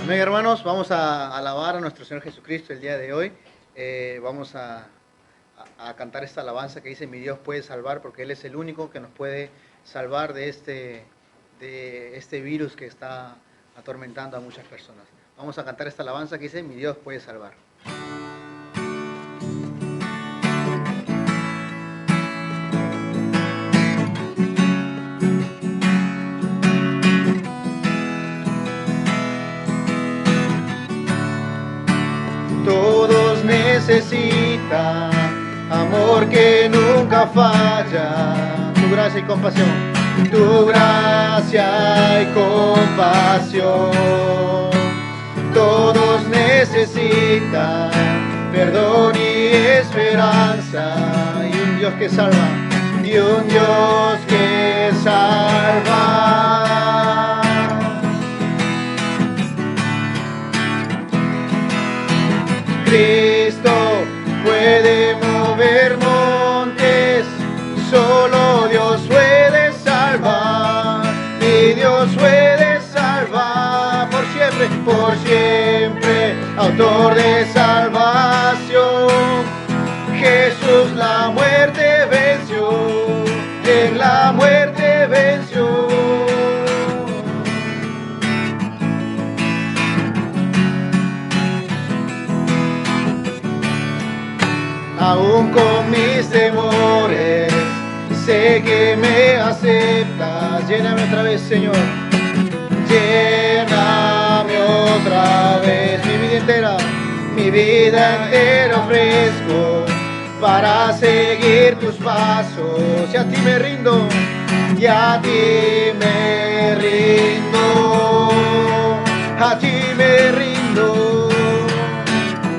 Amén, hermanos, vamos a alabar a nuestro Señor Jesucristo el día de hoy. Vamos a cantar esta alabanza que dice: mi Dios puede salvar, porque Él es el único que nos puede salvar de este virus que está atormentando a muchas personas. Vamos a cantar esta alabanza que dice: mi Dios puede salvar. Todos necesitan amor que nunca falla, tu gracia y compasión, tu gracia y compasión. Todos necesitan perdón y esperanza, y un Dios que salva, y un Dios que salva. Cristo puede mover montes, solo Dios puede salvar, y Dios puede salvar por siempre, autor de salvación. Jesús la muerte venció, en la muerte venció. Aún con mis temores, sé que me aceptas. Lléname otra vez, Señor. Lléname otra vez. Mi vida entera ofrezco para seguir tus pasos. Y a ti me rindo, y a ti me rindo, a ti me rindo.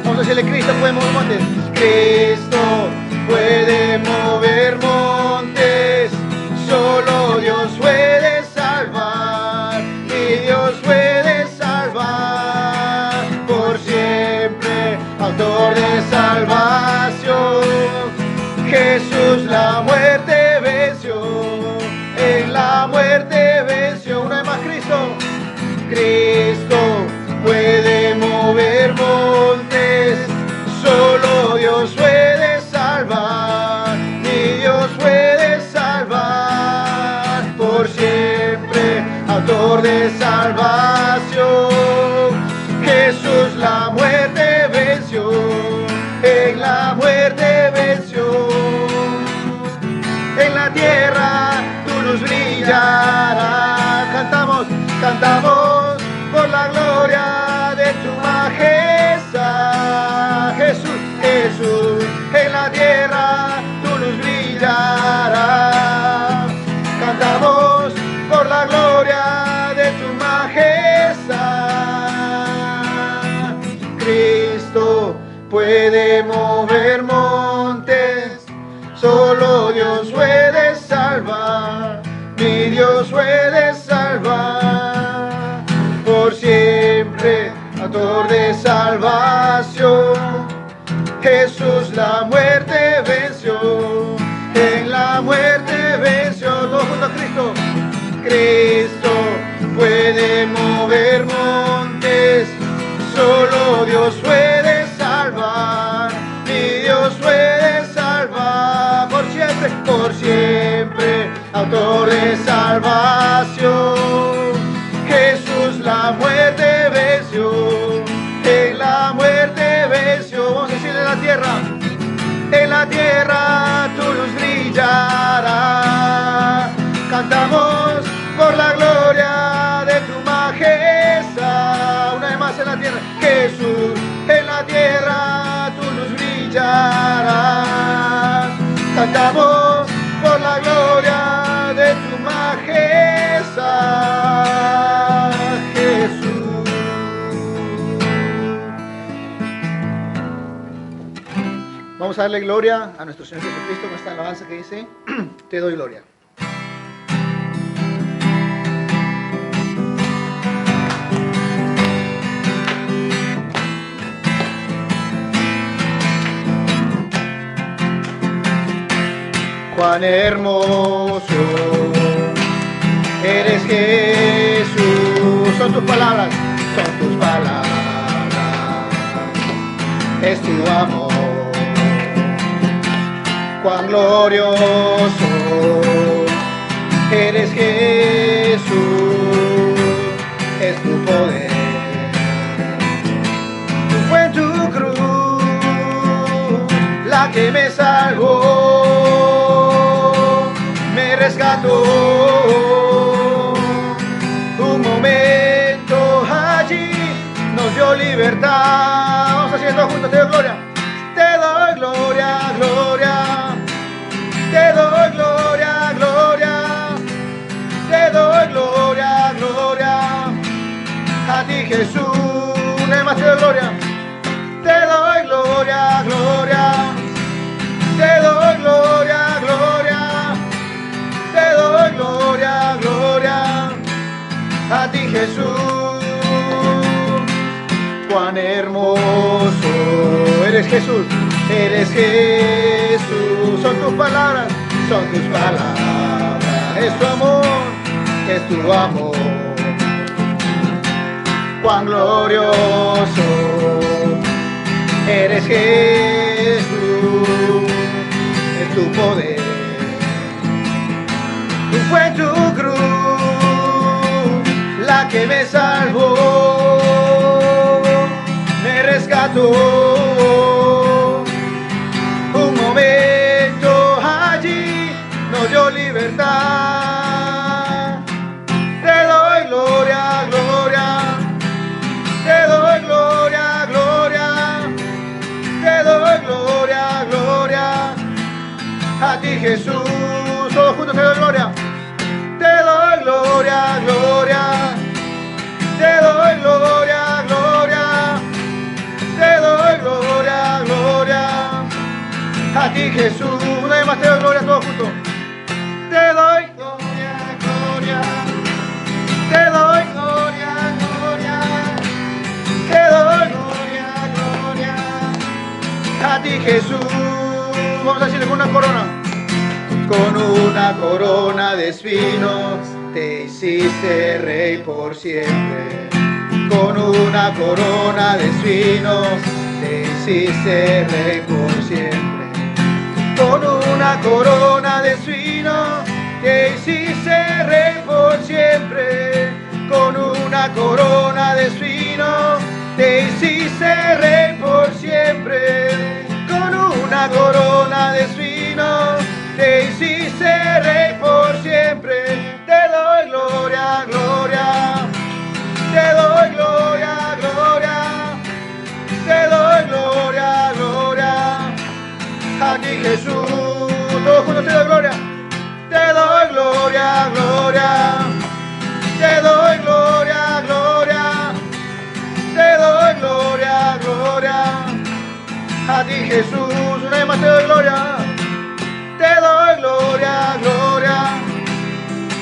Vamos a decirle: Cristo puede mover montes. Cristo puede mover montes, solo Dios puede salvar, y Dios puede salvar por siempre, autor de salvación. Jesús la muerte venció, en la muerte venció. Una vez más, Cristo puede mover montes, solo Dios puede salvar, y Dios puede salvar por siempre, autor de salvación. Jesús la muerte venció, en la muerte venció. En la tierra tu luz brillará. Cantamos por la gloria de tu majestad. Jesús, en la tierra tu luz brillará. Cantamos por la gloria de tu majestad. Cristo puede mover montes, solo Dios puede salvar, mi Dios puede salvar por siempre, autor de salvación. Jesús la muerte venció, en la muerte venció. Todos juntos, Cristo puede mover montes, solo Dios puede salvar, mi Dios puede salvar por siempre, autor de salvación. Jesús la muerte venció, en la muerte venció. Vamos a decirle: en la tierra tu luz brillará. Cantamos por la gloria de tu majestad. Una vez más, en la tierra, Jesús, en la tierra tu luz brillará. Cantamos por la gloria de tu majestad, Jesús. Vamos a darle gloria a nuestro Señor Jesucristo con esta alabanza que dice: te doy gloria. Cuán hermoso eres, Jesús. Son tus palabras, son tus palabras. palabras, es tu amor. Cuán glorioso eres, Jesús, es tu poder. Fue en tu cruz la que me salvó, me rescató. Un momento allí nos dio libertad. Vamos haciendo juntos, te doy gloria. Te doy gloria, gloria. Te doy gloria, gloria. Te doy gloria, gloria. A ti, Jesús. Una vez más te doy gloria. Te doy gloria, gloria. Te doy gloria, gloria. Te doy gloria, gloria. A ti, Jesús. Cuán hermoso eres, Jesús. Eres Jesús. Son tus palabras, son tus palabras. Es tu amor, es tu amor. Cuán glorioso eres, Jesús, es tu poder. Fue tu cruz la que me salvó, me rescató. Un momento allí nos dio libertad. Te doy gloria, gloria. Te doy gloria, gloria. Te doy gloria, gloria. A ti, Jesús. Todos juntos te doy gloria. Te doy gloria, gloria. Te doy gloria, gloria. Te doy gloria, gloria. A ti, Jesús. Una vez más te doy gloria, todos juntos. Te doy gloria, gloria. Te doy gloria, gloria. Te doy gloria, gloria. A ti, Jesús. Vamos a decirle con una corona. Con una corona de espinos te hiciste rey por siempre. Con una corona de espinos te hiciste rey por siempre. Con una corona de espinos te hiciste rey por siempre. Con una corona de espinos te hiciste rey por siempre. Con una corona de espinos te hiciste rey por siempre. Te doy gloria, gloria. Te doy gloria, gloria. Te doy gloria, gloria. A ti, Jesús. Todos juntos te doy gloria. Te doy gloria, gloria. Te doy gloria, gloria. Te doy gloria, gloria. A ti, Jesús. Una vez más te doy gloria. Te doy gloria, gloria.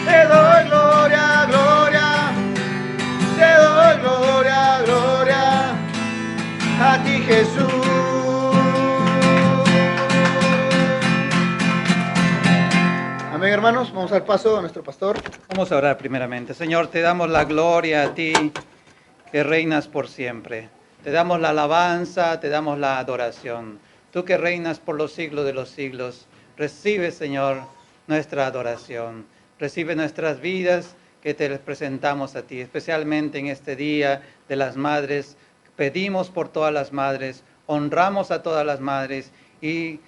Te doy gloria, gloria. Te doy gloria, gloria. A ti, Jesús. Amén, hermanos. Vamos al paso a nuestro pastor. Vamos a orar primeramente. Señor, te damos la gloria a ti, que reinas por siempre. Te damos la alabanza, te damos la adoración. Tú que reinas por los siglos de los siglos. Recibe, Señor, nuestra adoración. Recibe nuestras vidas que te les presentamos a ti, especialmente en este Día de las Madres. Pedimos por todas las madres, honramos a todas las madres y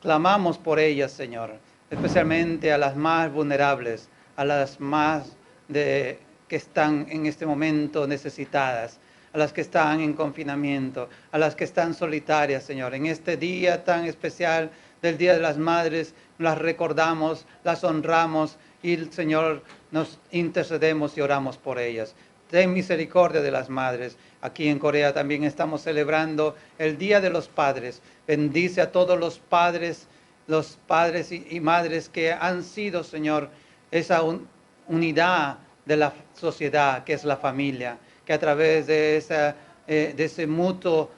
clamamos por ellas, Señor, especialmente a las más vulnerables, a las más que están en este momento necesitadas, a las que están en confinamiento, a las que están solitarias, Señor. En este día tan especial del Día de las Madres, las recordamos, las honramos y, Señor, nos intercedemos y oramos por ellas. Ten misericordia de las madres. Aquí en Corea también estamos celebrando el Día de los Padres. Bendice a todos los padres y madres que han sido, Señor, esa unidad de la sociedad que es la familia, que a través de ese mutuo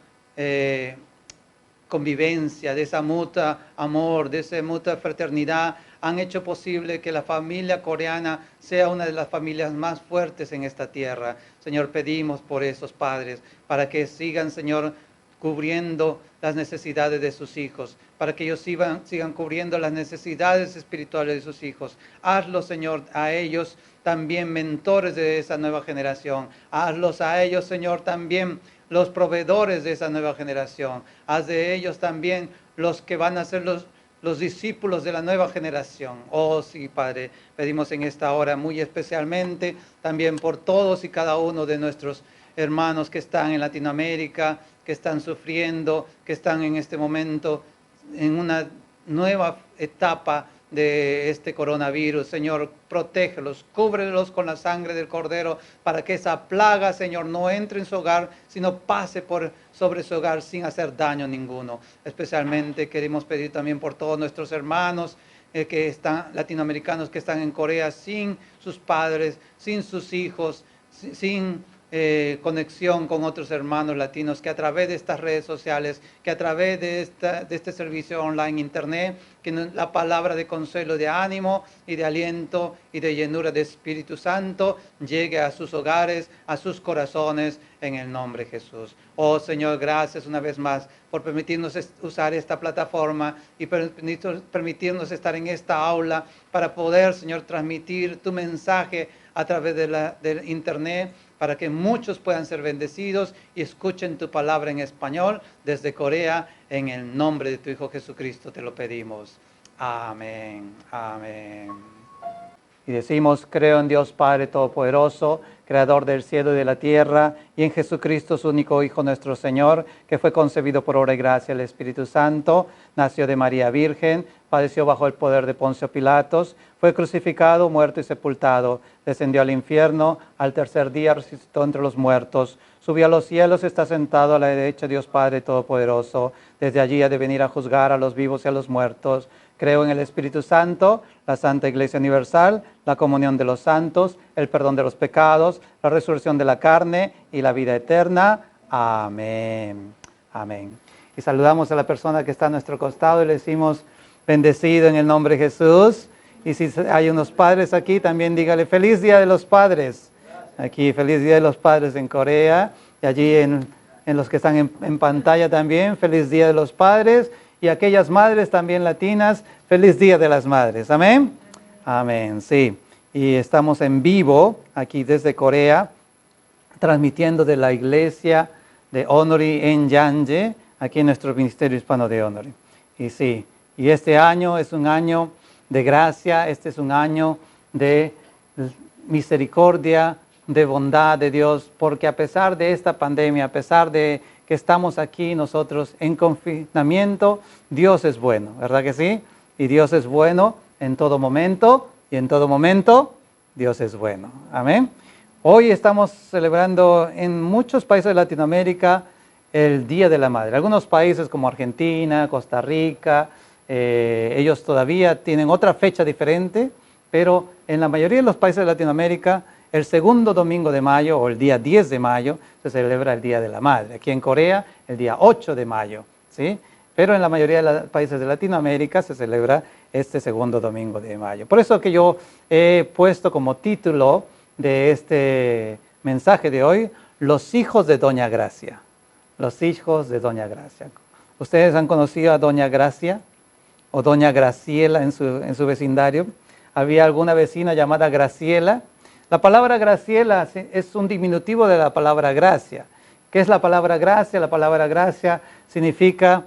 convivencia, de esa mutua amor, de esa mutua fraternidad, han hecho posible que la familia coreana sea una de las familias más fuertes en esta tierra. Señor, pedimos por esos padres, para que sigan, Señor, cubriendo las necesidades de sus hijos, para que ellos sigan cubriendo las necesidades espirituales de sus hijos. Hazlo, Señor, a ellos también mentores de esa nueva generación. Hazlos a ellos, Señor, también los proveedores de esa nueva generación. Haz de ellos también los que van a ser los discípulos de la nueva generación. Oh sí, Padre, pedimos en esta hora muy especialmente también por todos y cada uno de nuestros hermanos que están en Latinoamérica, que están sufriendo, que están en este momento en una nueva etapa de este coronavirus. Señor, protégelos, cúbrelos con la sangre del Cordero, para que esa plaga, Señor, no entre en su hogar, sino pase sobre su hogar sin hacer daño ninguno. Especialmente queremos pedir también por todos nuestros hermanos que están latinoamericanos, que están en Corea sin sus padres, sin sus hijos, sin conexión con otros hermanos latinos, que a través de estas redes sociales, que a través de este servicio online, internet, que la palabra de consuelo, de ánimo y de aliento y de llenura de Espíritu Santo llegue a sus hogares, a sus corazones, en el nombre de Jesús. Oh Señor, gracias una vez más por permitirnos usar esta plataforma y permitirnos estar en esta aula para poder, Señor, transmitir tu mensaje a través del internet, para que muchos puedan ser bendecidos y escuchen tu palabra en español desde Corea. En el nombre de tu Hijo Jesucristo te lo pedimos. Amén. Amén. Y decimos: creo en Dios Padre Todopoderoso, Creador del cielo y de la tierra, y en Jesucristo, su único Hijo, nuestro Señor, que fue concebido por obra y gracia del Espíritu Santo, nació de María Virgen, padeció bajo el poder de Poncio Pilatos, fue crucificado, muerto y sepultado, descendió al infierno, al tercer día resucitó entre los muertos, subió a los cielos, está sentado a la derecha de Dios Padre Todopoderoso, desde allí ha de venir a juzgar a los vivos y a los muertos. Creo en el Espíritu Santo, la Santa Iglesia Universal, la comunión de los santos, el perdón de los pecados, la resurrección de la carne y la vida eterna. Amén. Amén. Y saludamos a la persona que está a nuestro costado y le decimos: bendecido en el nombre de Jesús. Y si hay unos padres aquí, también dígale: feliz Día de los Padres. Aquí, feliz Día de los Padres en Corea. Y allí en los que están en pantalla también, feliz Día de los Padres. Y aquellas madres también latinas, feliz Día de las Madres. Amén. Amén, sí. Y estamos en vivo aquí desde Corea, transmitiendo de la iglesia de Onori en Yanje, aquí en nuestro Ministerio Hispano de Onori. Y sí, y este año es un año de gracia, este es un año de misericordia, de bondad de Dios, porque a pesar de esta pandemia, a pesar de que estamos aquí nosotros en confinamiento, Dios es bueno, ¿verdad que sí? Y Dios es bueno en todo momento, y en todo momento Dios es bueno. Amén. Hoy estamos celebrando en muchos países de Latinoamérica el Día de la Madre. Algunos países como Argentina, Costa Rica, ellos todavía tienen otra fecha diferente, pero en la mayoría de los países de Latinoamérica, el segundo domingo de mayo o el día 10 de mayo se celebra el Día de la Madre. Aquí en Corea, el día 8 de mayo, ¿sí? Pero en la mayoría de los países de Latinoamérica se celebra este segundo domingo de mayo. Por eso que yo he puesto como título de este mensaje de hoy: los hijos de Doña Gracia. Los hijos de Doña Gracia. ¿Ustedes han conocido a Doña Gracia o Doña Graciela en su vecindario? ¿Había alguna vecina llamada Graciela? La palabra Graciela es un diminutivo de la palabra gracia. ¿Qué es la palabra gracia? La palabra gracia significa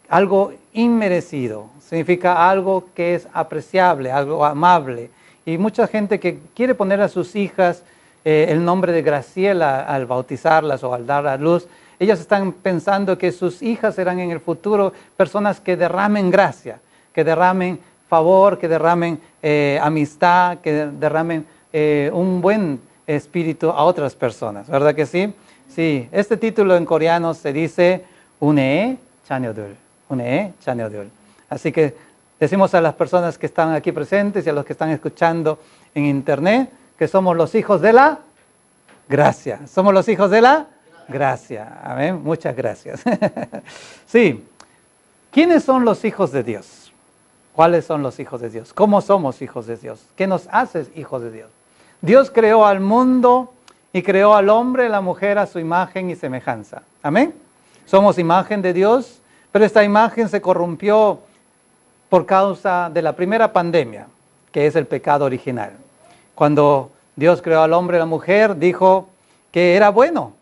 algo inmerecido, significa algo que es apreciable, algo amable. Y mucha gente que quiere poner a sus hijas el nombre de Graciela al bautizarlas o al dar a luz, ellas están pensando que sus hijas serán en el futuro personas que derramen gracia, que derramen favor, que derramen amistad, que derramen un buen espíritu a otras personas, ¿verdad que sí? Sí, este título en coreano se dice Une Chaneodul, Une Chaneodul. Así que decimos a las personas que están aquí presentes y a los que están escuchando en internet que somos los hijos de la gracia. ¿Somos los hijos de la Gracias. Amén. Muchas gracias. Sí. ¿Quiénes son los hijos de Dios? ¿Cuáles son los hijos de Dios? ¿Cómo somos hijos de Dios? ¿Qué nos hace hijos de Dios? Dios creó al mundo y creó al hombre y la mujer a su imagen y semejanza. Amén. Somos imagen de Dios, pero esta imagen se corrompió por causa de la primera pandemia, que es el pecado original. Cuando Dios creó al hombre y a la mujer, dijo que era bueno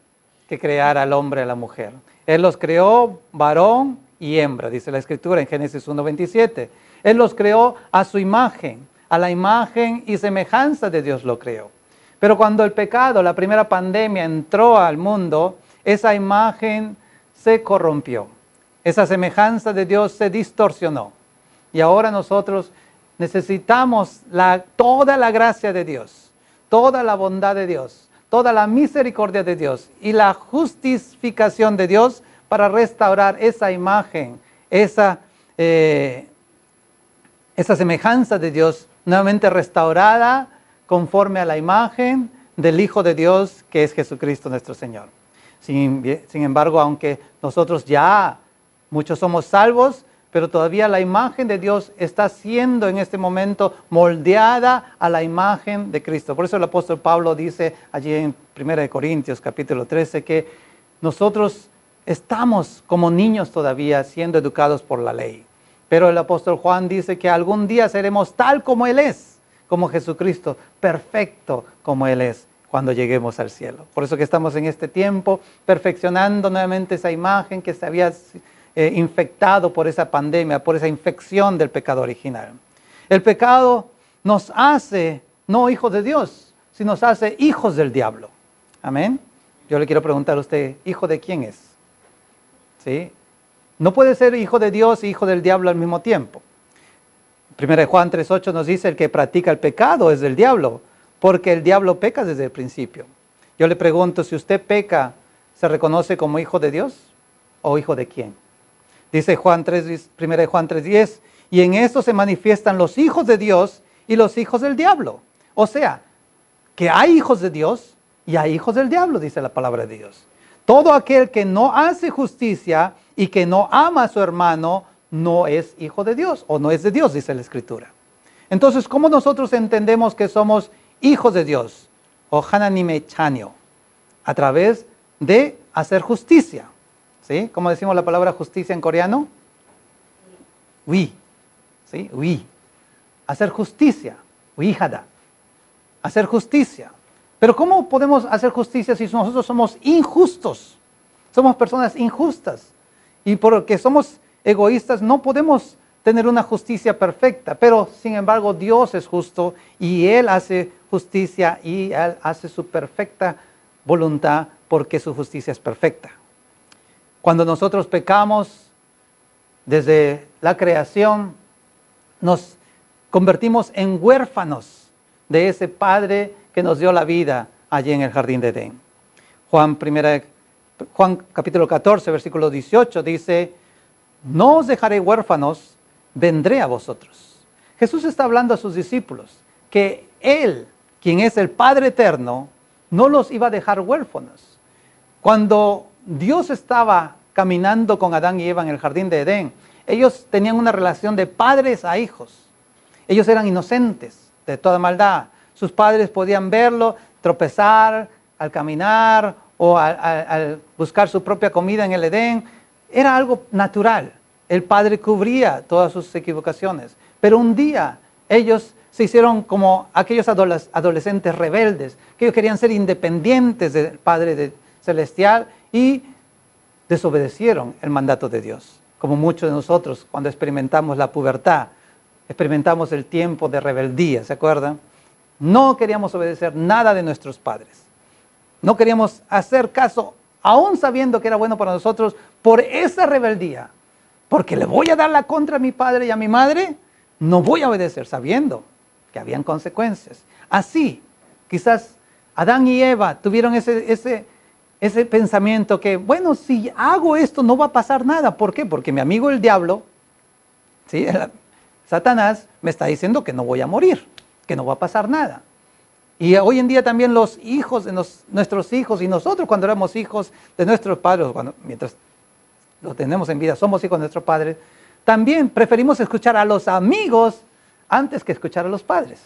que creara al hombre y a la mujer. Él los creó varón y hembra, dice la Escritura en Génesis 1:27. Él los creó a su imagen, a la imagen y semejanza de Dios lo creó. Pero cuando el pecado, la primera pandemia entró al mundo, esa imagen se corrompió. Esa semejanza de Dios se distorsionó. Y ahora nosotros necesitamos toda la gracia de Dios, toda la bondad de Dios, toda la misericordia de Dios y la justificación de Dios para restaurar esa imagen, esa semejanza de Dios nuevamente restaurada conforme a la imagen del Hijo de Dios que es Jesucristo nuestro Señor. Sin embargo, aunque nosotros ya muchos somos salvos, pero todavía la imagen de Dios está siendo en este momento moldeada a la imagen de Cristo. Por eso el apóstol Pablo dice allí en 1 Corintios capítulo 13 que nosotros estamos como niños todavía siendo educados por la ley. Pero el apóstol Juan dice que algún día seremos tal como Él es, como Jesucristo, perfecto como Él es cuando lleguemos al cielo. Por eso que estamos en este tiempo perfeccionando nuevamente esa imagen que se había infectado por esa pandemia, por esa infección del pecado original. El pecado nos hace no hijos de Dios, sino nos hace hijos del diablo. Amén. Yo le quiero preguntar a usted, ¿hijo de quién es? ¿Sí? No puede ser hijo de Dios y hijo del diablo al mismo tiempo. 1 Juan 3:8 nos dice, el que practica el pecado es del diablo, porque el diablo peca desde el principio. Yo le pregunto, si usted peca, ¿se reconoce como hijo de Dios o hijo de quién? Dice 1 Juan 3:10, y en esto se manifiestan los hijos de Dios y los hijos del diablo. O sea, que hay hijos de Dios y hay hijos del diablo, dice la palabra de Dios. Todo aquel que no hace justicia y que no ama a su hermano, no es hijo de Dios o no es de Dios, dice la Escritura. Entonces, ¿cómo nosotros entendemos que somos hijos de Dios? O Hananime Chanyo, a través de hacer justicia. ¿Sí? ¿Cómo decimos la palabra justicia en coreano? Wi. ¿Sí? Wi. Hacer justicia. Wihada. Hacer justicia. Pero ¿cómo podemos hacer justicia si nosotros somos injustos? Somos personas injustas. Y porque somos egoístas no podemos tener una justicia perfecta. Pero sin embargo Dios es justo y Él hace justicia y Él hace su perfecta voluntad porque su justicia es perfecta. Cuando nosotros pecamos desde la creación, nos convertimos en huérfanos de ese Padre que nos dio la vida allí en el jardín de Edén. Juan capítulo 14, versículo 18 dice, no os dejaré huérfanos, vendré a vosotros. Jesús está hablando a sus discípulos que Él, quien es el Padre eterno, no los iba a dejar huérfanos. Cuando Dios estaba caminando con Adán y Eva en el jardín de Edén, ellos tenían una relación de padres a hijos. Ellos eran inocentes de toda maldad. Sus padres podían verlo, tropezar al caminar o al buscar su propia comida en el Edén. Era algo natural. El padre cubría todas sus equivocaciones. Pero un día ellos se hicieron como aquellos adolescentes rebeldes, que ellos querían ser independientes del Padre Celestial y desobedecieron el mandato de Dios. Como muchos de nosotros cuando experimentamos la pubertad, experimentamos el tiempo de rebeldía, ¿se acuerdan? No queríamos obedecer nada de nuestros padres. No queríamos hacer caso, aún sabiendo que era bueno para nosotros, por esa rebeldía. Porque le voy a dar la contra a mi padre y a mi madre, no voy a obedecer, sabiendo que habían consecuencias. Así, quizás Adán y Eva tuvieron ese pensamiento que, bueno, si hago esto no va a pasar nada. ¿Por qué? Porque mi amigo el diablo, ¿sí? Satanás, me está diciendo que no voy a morir, que no va a pasar nada. Y hoy en día también los hijos de nuestros hijos y nosotros cuando éramos hijos de nuestros padres, mientras lo tenemos en vida, somos hijos de nuestros padres, también preferimos escuchar a los amigos antes que escuchar a los padres.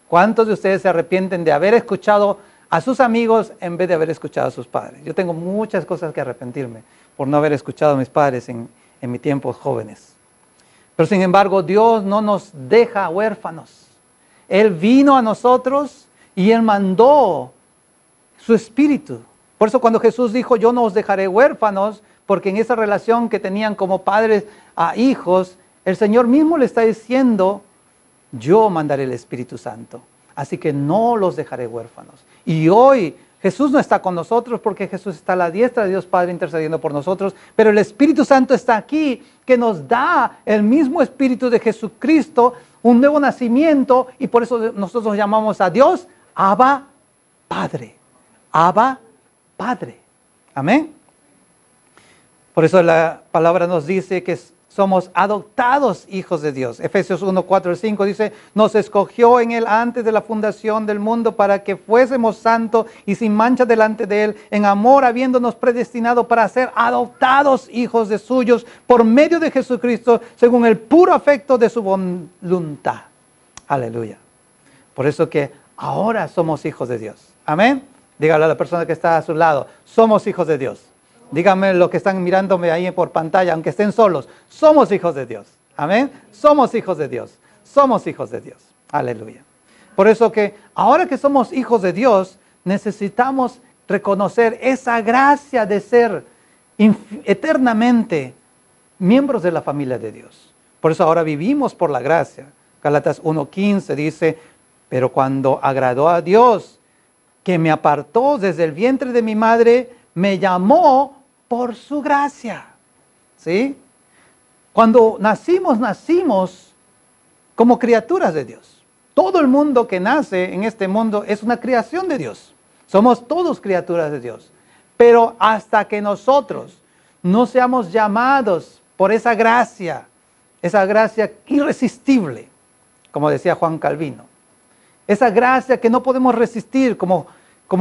¿Cuántos de ustedes se arrepienten de haber escuchado a sus amigos en vez de haber escuchado a sus padres? Yo tengo muchas cosas que arrepentirme por no haber escuchado a mis padres en mis tiempos jóvenes. Pero sin embargo, Dios no nos deja huérfanos. Él vino a nosotros y Él mandó su Espíritu. Por eso cuando Jesús dijo, yo no os dejaré huérfanos, porque en esa relación que tenían como padres a hijos, el Señor mismo le está diciendo, yo mandaré el Espíritu Santo. Así que no los dejaré huérfanos. Y hoy Jesús no está con nosotros porque Jesús está a la diestra de Dios Padre intercediendo por nosotros, pero el Espíritu Santo está aquí que nos da el mismo Espíritu de Jesucristo, un nuevo nacimiento, y por eso nosotros llamamos a Dios Abba Padre. Abba Padre. Amén. Por eso la palabra nos dice que somos adoptados hijos de Dios. Efesios 1, 4 y 5 dice, nos escogió en Él antes de la fundación del mundo para que fuésemos santos y sin mancha delante de Él, en amor habiéndonos predestinado para ser adoptados hijos de suyos por medio de Jesucristo, según el puro afecto de su voluntad. Aleluya. Por eso que ahora somos hijos de Dios. Amén. Dígale a la persona que está a su lado, somos hijos de Dios. Díganme los que están mirándome ahí por pantalla, aunque estén solos, somos hijos de Dios. Amén. Somos hijos de Dios. Somos hijos de Dios. Aleluya. Por eso que ahora que somos hijos de Dios, necesitamos reconocer esa gracia de ser eternamente miembros de la familia de Dios. Por eso ahora vivimos por la gracia. Gálatas 1:15 dice, pero cuando agradó a Dios, que me apartó desde el vientre de mi madre, me llamó por su gracia. ¿Sí? Cuando nacimos como criaturas de Dios. Todo el mundo que nace en este mundo es una creación de Dios. Somos todos criaturas de Dios. Pero hasta que nosotros no seamos llamados por esa gracia irresistible, como decía Juan Calvino, esa gracia que no podemos resistir, como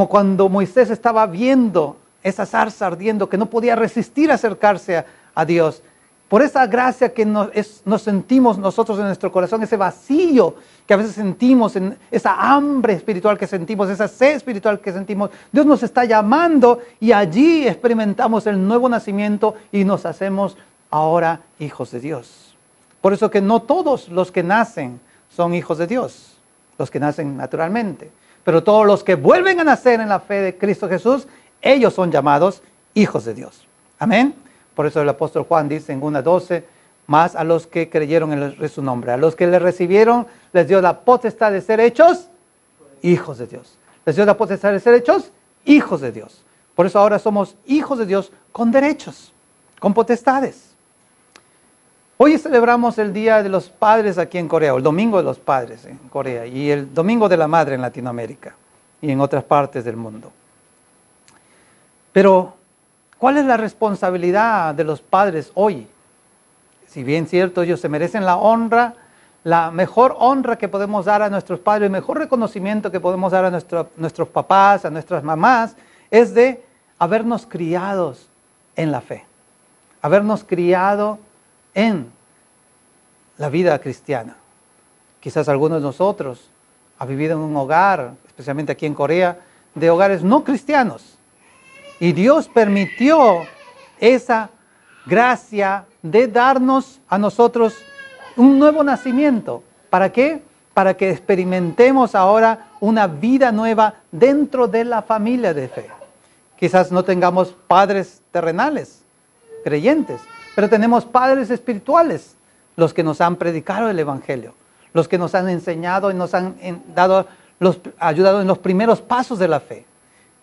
cuando Moisés estaba viendo esa zarza ardiendo, que no podía resistir acercarse a Dios. Por esa gracia que nos sentimos nosotros en nuestro corazón, ese vacío que a veces sentimos, esa hambre espiritual que sentimos, esa sed espiritual que sentimos, Dios nos está llamando y allí experimentamos el nuevo nacimiento y nos hacemos ahora hijos de Dios. Por eso que no todos los que nacen son hijos de Dios, los que nacen naturalmente, pero todos los que vuelven a nacer en la fe de Cristo Jesús, ellos son llamados hijos de Dios. Amén. Por eso el apóstol Juan dice en 1:12, más a los que creyeron en su nombre, a los que le recibieron, les dio la potestad de ser hechos hijos de Dios. Les dio la potestad de ser hechos hijos de Dios. Por eso ahora somos hijos de Dios con derechos, con potestades. Hoy celebramos el Día de los Padres aquí en Corea, o el Domingo de los Padres en Corea, y el Domingo de la Madre en Latinoamérica y en otras partes del mundo. Pero, ¿cuál es la responsabilidad de los padres hoy? Si bien cierto, ellos se merecen la honra, la mejor honra que podemos dar a nuestros padres, el mejor reconocimiento que podemos dar a nuestros papás, a nuestras mamás, es de habernos criados en la fe, habernos criado en la vida cristiana. Quizás algunos de nosotros han vivido en un hogar, especialmente aquí en Corea, de hogares no cristianos. Y Dios permitió esa gracia de darnos a nosotros un nuevo nacimiento. ¿Para qué? Para que experimentemos ahora una vida nueva dentro de la familia de fe. Quizás no tengamos padres terrenales, creyentes, pero tenemos padres espirituales, los que nos han predicado el Evangelio, los que nos han enseñado y nos han ayudado en los primeros pasos de la fe.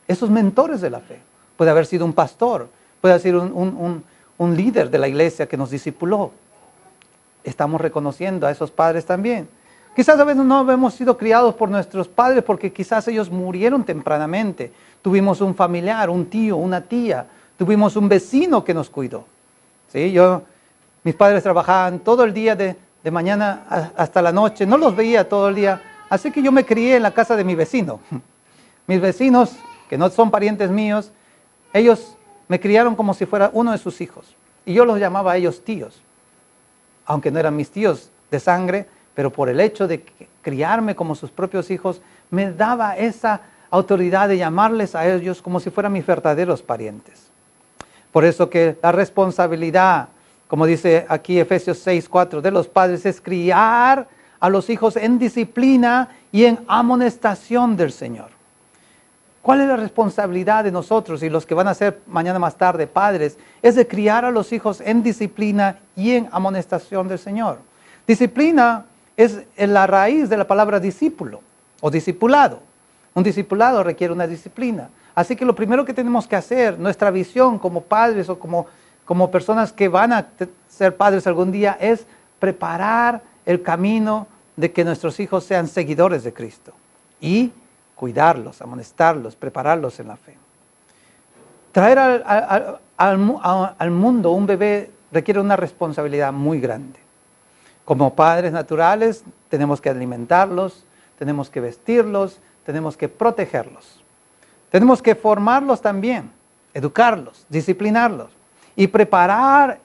Esos mentores de la fe. Puede haber sido un pastor, puede haber sido un líder de la iglesia que nos discipuló. Estamos reconociendo a esos padres también. Quizás a veces no hemos sido criados por nuestros padres porque quizás ellos murieron tempranamente. Tuvimos un familiar, un tío, una tía, tuvimos un vecino que nos cuidó. ¿Sí? Mis padres trabajaban todo el día de mañana hasta la noche, no los veía todo el día Así que yo me crié en la casa de mi vecino. Mis vecinos, que no son parientes míos, ellos me criaron como si fuera uno de sus hijos. Y yo los llamaba a ellos tíos. Aunque no eran mis tíos de sangre, pero por el hecho de criarme como sus propios hijos, me daba esa autoridad de llamarles a ellos como si fueran mis verdaderos parientes. Por eso que la responsabilidad, como dice aquí Efesios 6:4, de los padres es criar a los hijos en disciplina y en amonestación del Señor. ¿Cuál es la responsabilidad de nosotros y los que van a ser mañana más tarde padres? Es de criar a los hijos en disciplina y en amonestación del Señor. Disciplina es la raíz de la palabra discípulo o discipulado. Un discipulado requiere una disciplina. Así que lo primero que tenemos que hacer, nuestra visión como padres o como personas que van a ser padres algún día, es preparar el camino de que nuestros hijos sean seguidores de Cristo y cuidarlos, amonestarlos, prepararlos en la fe. Traer al mundo un bebé requiere una responsabilidad muy grande. Como padres naturales tenemos que alimentarlos, tenemos que vestirlos, tenemos que protegerlos. Tenemos que formarlos también, educarlos, disciplinarlos y preparar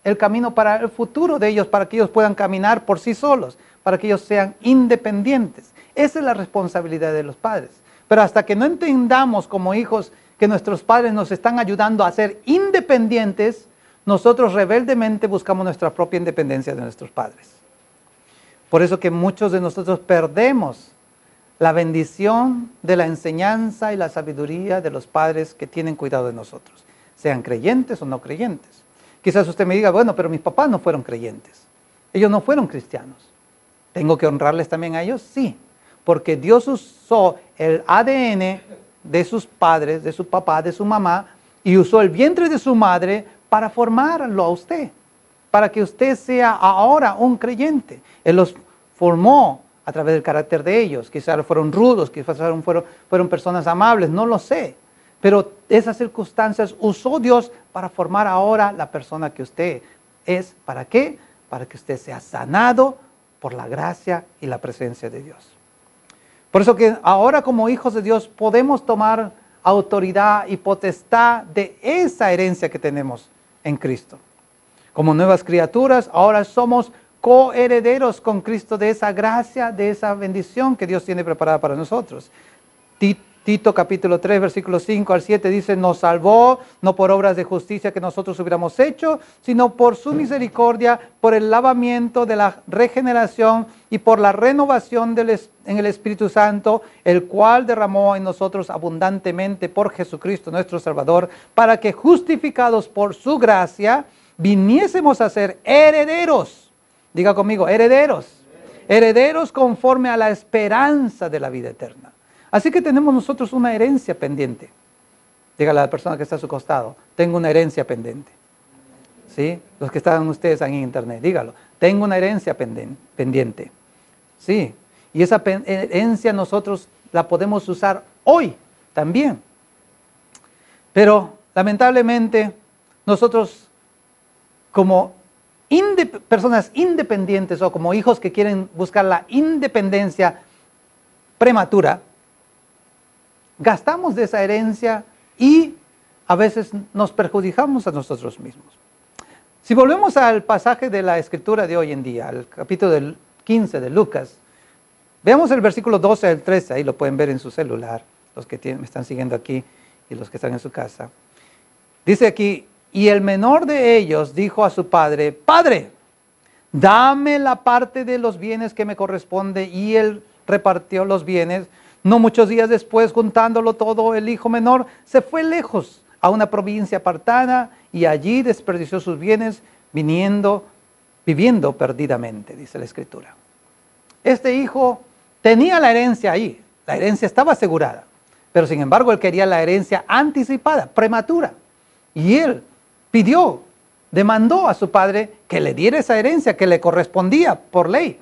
el camino para el futuro de ellos, para que ellos puedan caminar por sí solos, para que ellos sean independientes. Esa es la responsabilidad de los padres. Pero hasta que no entendamos como hijos que nuestros padres nos están ayudando a ser independientes, nosotros rebeldemente buscamos nuestra propia independencia de nuestros padres. Por eso que muchos de nosotros perdemos la bendición de la enseñanza y la sabiduría de los padres que tienen cuidado de nosotros, sean creyentes o no creyentes. Quizás usted me diga, bueno, pero mis papás no fueron creyentes, ellos no fueron cristianos. ¿Tengo que honrarles también a ellos? Sí, porque Dios usó el ADN de sus padres, de su papá, de su mamá, y usó el vientre de su madre para formarlo a usted, para que usted sea ahora un creyente. Él los formó a través del carácter de ellos. Quizás fueron rudos, quizás fueron personas amables, no lo sé. Pero esas circunstancias usó Dios para formar ahora la persona que usted es. ¿Para qué? Para que usted sea sanado por la gracia y la presencia de Dios. Por eso que ahora como hijos de Dios podemos tomar autoridad y potestad de esa herencia que tenemos en Cristo. Como nuevas criaturas, ahora somos coherederos con Cristo de esa gracia, de esa bendición que Dios tiene preparada para nosotros. Tito capítulo 3, versículos 5 al 7 dice, nos salvó no por obras de justicia que nosotros hubiéramos hecho, sino por su misericordia, por el lavamiento de la regeneración y por la renovación en el Espíritu Santo, el cual derramó en nosotros abundantemente por Jesucristo nuestro Salvador, para que justificados por su gracia, viniésemos a ser herederos. Diga conmigo, herederos. Herederos conforme a la esperanza de la vida eterna. Así que tenemos nosotros una herencia pendiente. Dígale a la persona que está a su costado, tengo una herencia pendiente. ¿Sí? Los que están ustedes en internet, dígalo, tengo una herencia pendiente. Sí, y esa herencia nosotros la podemos usar hoy también. Pero lamentablemente nosotros como personas independientes o como hijos que quieren buscar la independencia prematura, gastamos de esa herencia y a veces nos perjudicamos a nosotros mismos. Si volvemos al pasaje de la escritura de hoy en día, al capítulo 15 de Lucas, veamos el versículo 12 al 13, ahí lo pueden ver en su celular, los que me están siguiendo aquí y los que están en su casa. Dice aquí, y el menor de ellos dijo a su padre, Padre, dame la parte de los bienes que me corresponde, y él repartió los bienes. No muchos días después, juntándolo todo, el hijo menor se fue lejos a una provincia apartada y allí desperdició sus bienes viviendo perdidamente, dice la Escritura. Este hijo tenía la herencia ahí, la herencia estaba asegurada, pero sin embargo él quería la herencia anticipada, prematura, y él demandó a su padre que le diera esa herencia que le correspondía por ley,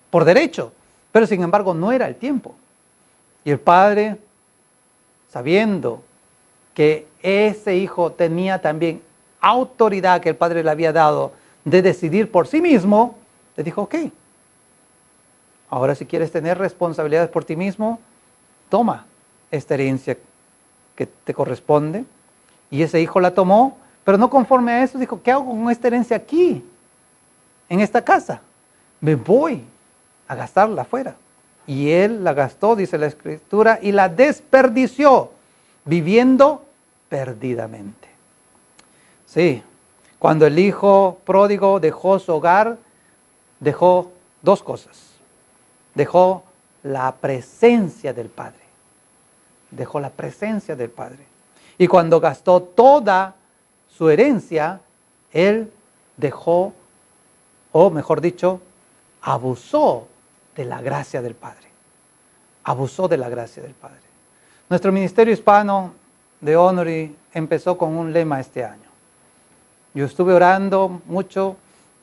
por derecho, pero sin embargo no era el tiempo. Y el padre, sabiendo que ese hijo tenía también autoridad que el padre le había dado de decidir por sí mismo, le dijo, ok, Ahora si quieres tener responsabilidades por ti mismo, toma esta herencia que te corresponde. Y ese hijo la tomó, pero no conforme a eso, dijo, ¿qué hago con esta herencia aquí? En esta casa. Me voy a gastarla afuera. Y él la gastó, dice la Escritura, y la desperdició, viviendo perdidamente. Sí, cuando el hijo pródigo dejó su hogar, dejó dos cosas. Dejó la presencia del Padre. Dejó la presencia del Padre. Y cuando gastó toda su herencia, él dejó, o mejor dicho, abusó de la gracia del Padre. Abusó de la gracia del Padre. Nuestro ministerio hispano de Honory empezó con un lema este año. Yo estuve orando mucho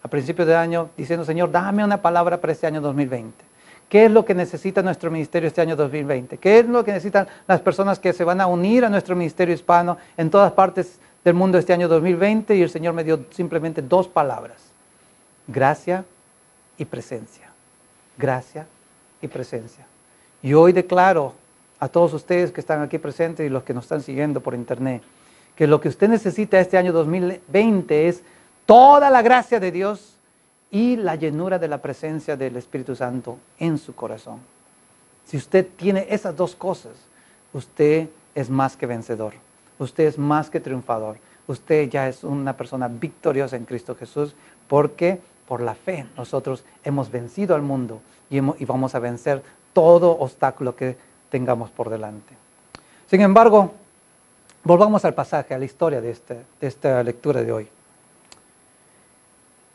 a principios de año diciendo, Señor, dame una palabra para este año 2020. ¿Qué es lo que necesita nuestro ministerio este año 2020? ¿Qué es lo que necesitan las personas que se van a unir a nuestro ministerio hispano en todas partes del mundo este año 2020? Y el Señor me dio simplemente dos palabras. Gracia y presencia. Gracia y presencia. Y hoy declaro a todos ustedes que están aquí presentes y los que nos están siguiendo por internet, que lo que usted necesita este año 2020 es toda la gracia de Dios y la llenura de la presencia del Espíritu Santo en su corazón. Si usted tiene esas dos cosas, usted es más que vencedor. Usted es más que triunfador. Usted ya es una persona victoriosa en Cristo Jesús, porque por la fe nosotros hemos vencido al mundo y vamos a vencer todo obstáculo que tengamos por delante. Sin embargo, volvamos al pasaje, a la historia de esta lectura de hoy.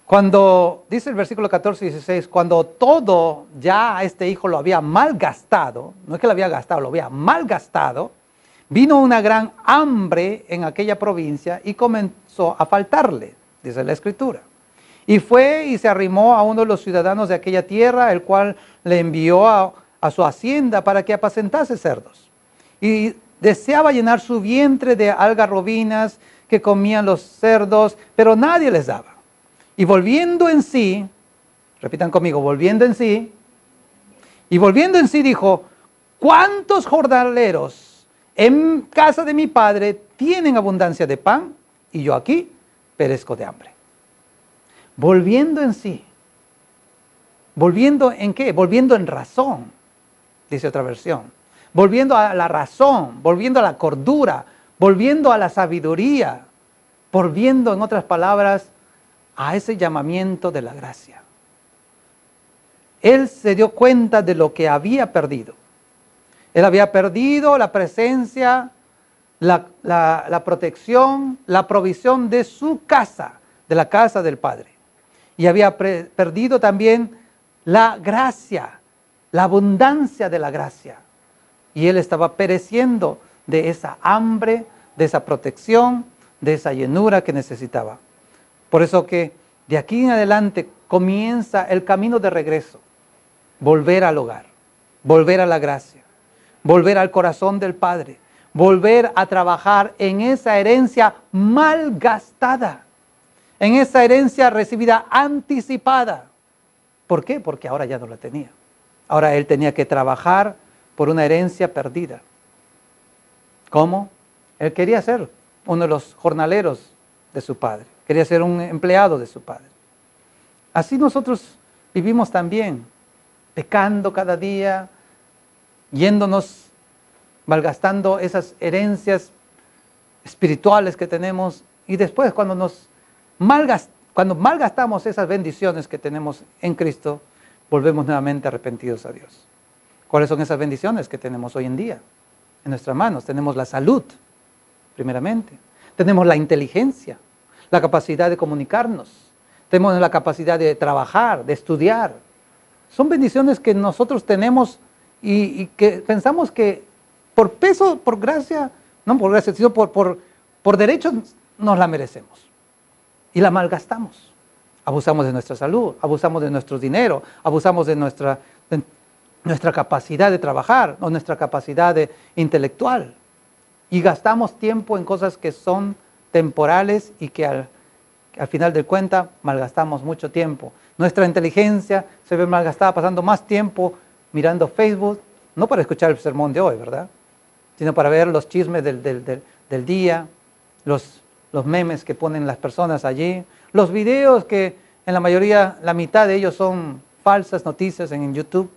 Cuando, dice el versículo 14 y 16, cuando todo ya este hijo lo había malgastado, no es que lo había gastado, lo había malgastado, vino una gran hambre en aquella provincia y comenzó a faltarle, dice la Escritura. Y fue y se arrimó a uno de los ciudadanos de aquella tierra, el cual le envió a su hacienda para que apacentase cerdos. Y deseaba llenar su vientre de algarrobinas que comían los cerdos, pero nadie les daba. Y volviendo en sí, repitan conmigo, volviendo en sí, dijo, ¿cuántos jornaleros en casa de mi padre tienen abundancia de pan? Y yo aquí perezco de hambre. Volviendo en sí. ¿Volviendo en qué? Volviendo en razón, dice otra versión. Volviendo a la razón, volviendo a la cordura, volviendo a la sabiduría, volviendo, en otras palabras, a ese llamamiento de la gracia. Él se dio cuenta de lo que había perdido. Él había perdido la presencia, la protección, la provisión de su casa, de la casa del Padre. Y había perdido también la gracia, la abundancia de la gracia. Y él estaba pereciendo de esa hambre, de esa protección, de esa llenura que necesitaba. Por eso que de aquí en adelante comienza el camino de regreso. Volver al hogar, volver a la gracia, volver al corazón del Padre, volver a trabajar en esa herencia malgastada, en esa herencia recibida anticipada. ¿Por qué? Porque ahora ya no la tenía. Ahora él tenía que trabajar por una herencia perdida. ¿Cómo? Él quería ser uno de los jornaleros de su padre. Quería ser un empleado de su padre. Así nosotros vivimos también, pecando cada día, yéndonos, malgastando esas herencias espirituales que tenemos, y después cuando malgastamos esas bendiciones que tenemos en Cristo, volvemos nuevamente arrepentidos a Dios. ¿Cuáles son esas bendiciones que tenemos hoy en día? En nuestras manos tenemos la salud, primeramente. Tenemos la inteligencia, la capacidad de comunicarnos. Tenemos la capacidad de trabajar, de estudiar. Son bendiciones que nosotros tenemos y que pensamos que por peso, por gracia, no por gracia, sino por derecho nos la merecemos. Y la malgastamos. Abusamos de nuestra salud, abusamos de nuestro dinero, abusamos de nuestra capacidad de trabajar o nuestra capacidad intelectual. Y gastamos tiempo en cosas que son temporales y que al final de cuentas malgastamos mucho tiempo. Nuestra inteligencia se ve malgastada pasando más tiempo mirando Facebook, no para escuchar el sermón de hoy, ¿verdad? Sino para ver los chismes del día, los memes que ponen las personas allí, los videos que en la mayoría, la mitad de ellos son falsas noticias en YouTube.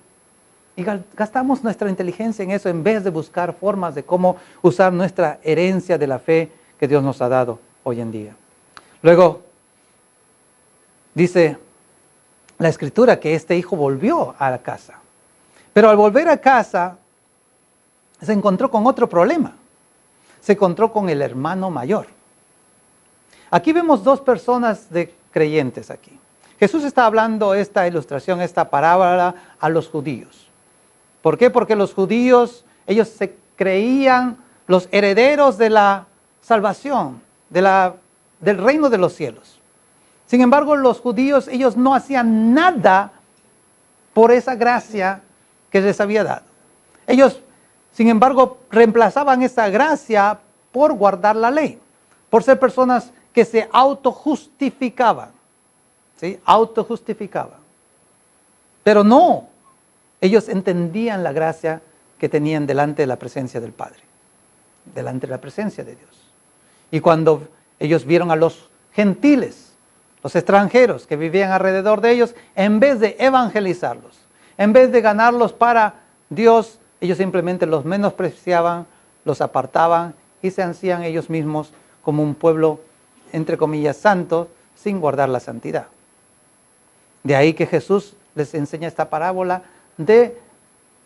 Y gastamos nuestra inteligencia en eso en vez de buscar formas de cómo usar nuestra herencia de la fe que Dios nos ha dado hoy en día. Luego, dice la Escritura que este hijo volvió a la casa. Pero al volver a casa, se encontró con otro problema. Se encontró con el hermano mayor. Aquí vemos dos personas creyentes aquí. Jesús está hablando esta ilustración, esta parábola a los judíos. ¿Por qué? Porque los judíos, ellos se creían los herederos de la salvación, del reino de los cielos. Sin embargo, los judíos, ellos no hacían nada por esa gracia que les había dado. Ellos, sin embargo, reemplazaban esa gracia por guardar la ley, por ser personas que se autojustificaban, ¿sí? Autojustificaban. Pero no, ellos entendían la gracia que tenían delante de la presencia del Padre, delante de la presencia de Dios. Y cuando ellos vieron a los gentiles, los extranjeros que vivían alrededor de ellos, en vez de evangelizarlos, en vez de ganarlos para Dios, ellos simplemente los menospreciaban, los apartaban y se hacían ellos mismos como un pueblo, entre comillas, santo, sin guardar la santidad. De ahí que Jesús les enseña esta parábola de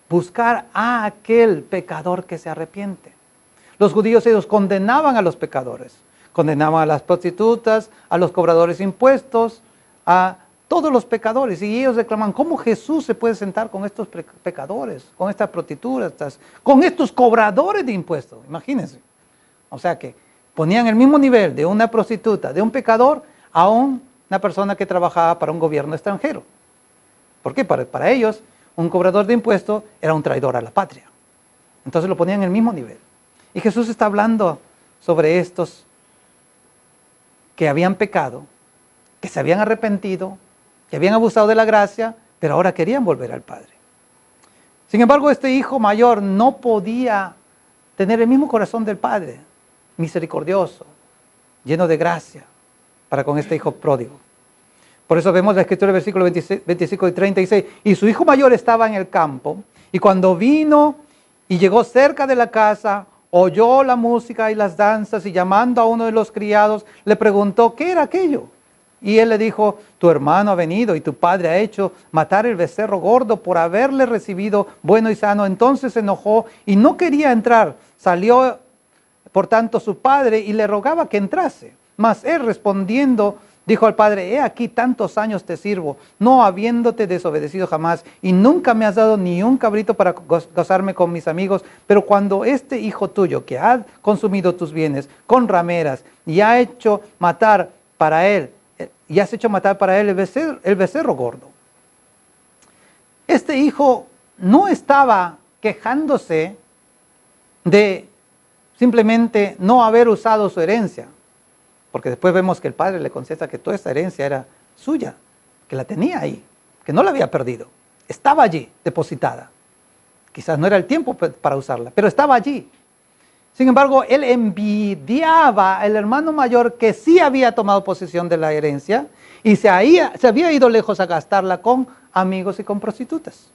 buscar a aquel pecador que se arrepiente. Los judíos, ellos condenaban a los pecadores, condenaban a las prostitutas, a los cobradores de impuestos, a todos los pecadores. Y ellos reclaman, ¿cómo Jesús se puede sentar con estos pecadores, con estas prostitutas, con estos cobradores de impuestos? Imagínense. O sea que ponían el mismo nivel de una prostituta, de un pecador, a una persona que trabajaba para un gobierno extranjero. ¿Por qué? Para ellos, un cobrador de impuestos era un traidor a la patria. Entonces lo ponían en el mismo nivel. Y Jesús está hablando sobre estos que habían pecado, que se habían arrepentido, que habían abusado de la gracia, pero ahora querían volver al Padre. Sin embargo, este hijo mayor no podía tener el mismo corazón del Padre, misericordioso, lleno de gracia, para con este hijo pródigo. Por eso vemos la escritura del versículo 25 y 36. Y su hijo mayor estaba en el campo, y cuando vino y llegó cerca de la casa, oyó la música y las danzas, y llamando a uno de los criados, le preguntó, ¿qué era aquello? Y él le dijo, tu hermano ha venido y tu padre ha hecho matar el becerro gordo por haberle recibido bueno y sano. Entonces se enojó y no quería entrar. Salió, por tanto, su padre y le rogaba que entrase. Mas él respondiendo, dijo al padre, he aquí tantos años te sirvo, no habiéndote desobedecido jamás, y nunca me has dado ni un cabrito para gozarme con mis amigos, pero cuando este hijo tuyo, que ha consumido tus bienes con rameras, y has hecho matar para él el becerro gordo. Este hijo no estaba quejándose de simplemente no haber usado su herencia, porque después vemos que el padre le confiesa que toda esta herencia era suya, que la tenía ahí, que no la había perdido, estaba allí depositada. Quizás no era el tiempo para usarla, pero estaba allí. Sin embargo, él envidiaba al hermano mayor que sí había tomado posesión de la herencia y se había ido lejos a gastarla con amigos y con prostitutas.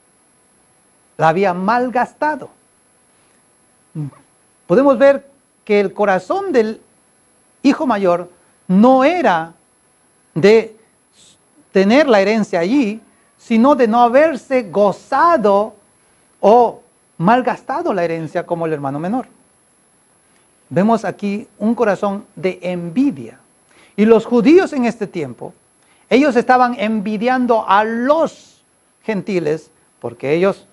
La había malgastado. Podemos ver que el corazón del hijo mayor no era de tener la herencia allí, sino de no haberse gozado o malgastado la herencia como el hermano menor. Vemos aquí un corazón de envidia. Y los judíos en este tiempo, ellos estaban envidiando a los gentiles porque ellos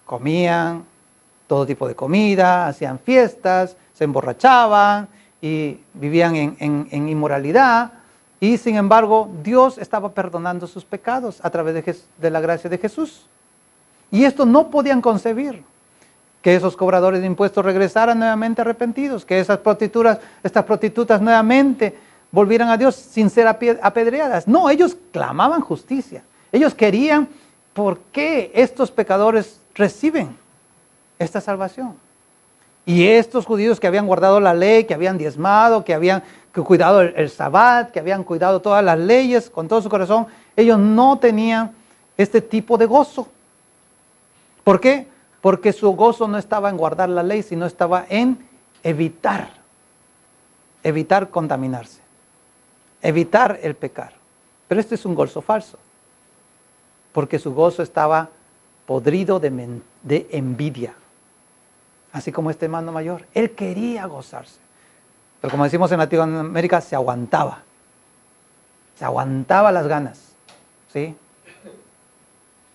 comían todo tipo de comida, hacían fiestas, se emborrachaban y vivían en inmoralidad. Y sin embargo, Dios estaba perdonando sus pecados a través de la gracia de Jesús. Y esto no podían concebir. Que esos cobradores de impuestos regresaran nuevamente arrepentidos, que estas prostitutas nuevamente volvieran a Dios sin ser apedreadas. No, ellos clamaban justicia. Ellos querían, ¿por qué estos pecadores reciben esta salvación? Y estos judíos que habían guardado la ley, que habían diezmado, que habían cuidado el Sabbat, que habían cuidado todas las leyes con todo su corazón, ellos no tenían este tipo de gozo. ¿Por qué? Porque su gozo no estaba en guardar la ley, sino estaba en evitar contaminarse, evitar el pecar. Pero este es un gozo falso, porque su gozo estaba podrido de envidia. Así como este hermano mayor, él quería gozarse. Pero como decimos en Latinoamérica, se aguantaba las ganas, ¿sí?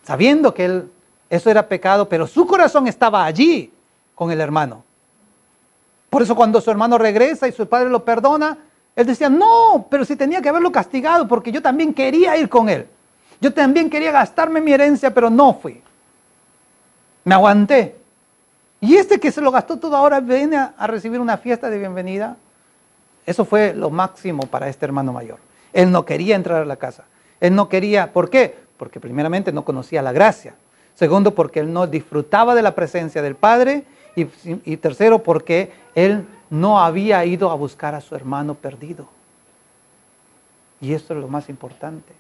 Sabiendo que eso era pecado, pero su corazón estaba allí con el hermano. Por eso cuando su hermano regresa y su padre lo perdona, él decía, no, pero si tenía que haberlo castigado, porque yo también quería ir con él. Yo también quería gastarme mi herencia, pero no fui. Me aguanté. Y este que se lo gastó todo ahora viene a recibir una fiesta de bienvenida. Eso fue lo máximo para este hermano mayor. Él no quería entrar a la casa. Él no quería, ¿por qué? Porque primeramente no conocía la gracia. Segundo, porque él no disfrutaba de la presencia del Padre. Y tercero, porque él no había ido a buscar a su hermano perdido. Y esto es lo más importante.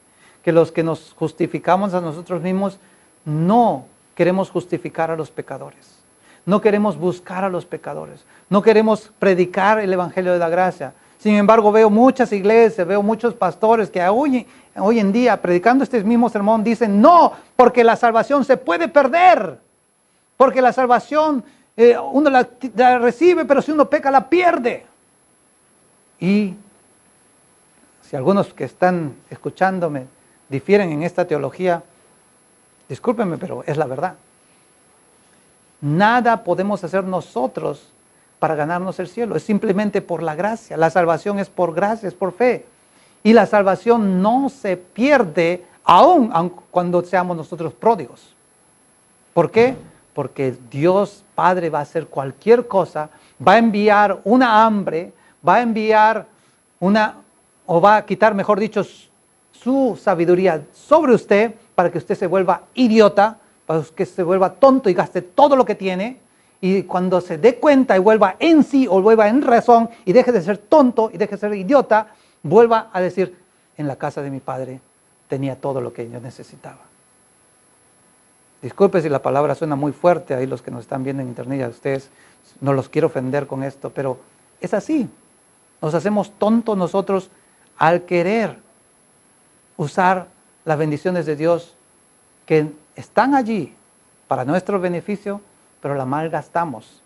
Que los que nos justificamos a nosotros mismos, no queremos justificar a los pecadores. No queremos buscar a los pecadores. No queremos predicar el Evangelio de la gracia. Sin embargo, veo muchas iglesias, veo muchos pastores que hoy en día, predicando este mismo sermón, dicen, no, porque la salvación se puede perder. Porque la salvación, uno la recibe, pero si uno peca, la pierde. Y si algunos que están escuchándome difieren en esta teología, discúlpenme, pero es la verdad. Nada podemos hacer nosotros para ganarnos el cielo. Es simplemente por la gracia. La salvación es por gracia, es por fe. Y la salvación no se pierde aún cuando seamos nosotros pródigos. ¿Por qué? Porque Dios Padre va a hacer cualquier cosa, va a enviar una hambre, va a enviar o va a quitar, mejor dicho, su sabiduría sobre usted para que usted se vuelva idiota, para que se vuelva tonto y gaste todo lo que tiene, y cuando se dé cuenta y vuelva en sí o vuelva en razón y deje de ser tonto y deje de ser idiota, vuelva a decir, en la casa de mi padre tenía todo lo que yo necesitaba. Disculpe si la palabra suena muy fuerte, ahí los que nos están viendo en internet, a ustedes no los quiero ofender con esto, pero es así. Nos hacemos tontos nosotros al querer usar las bendiciones de Dios que están allí para nuestro beneficio, pero la malgastamos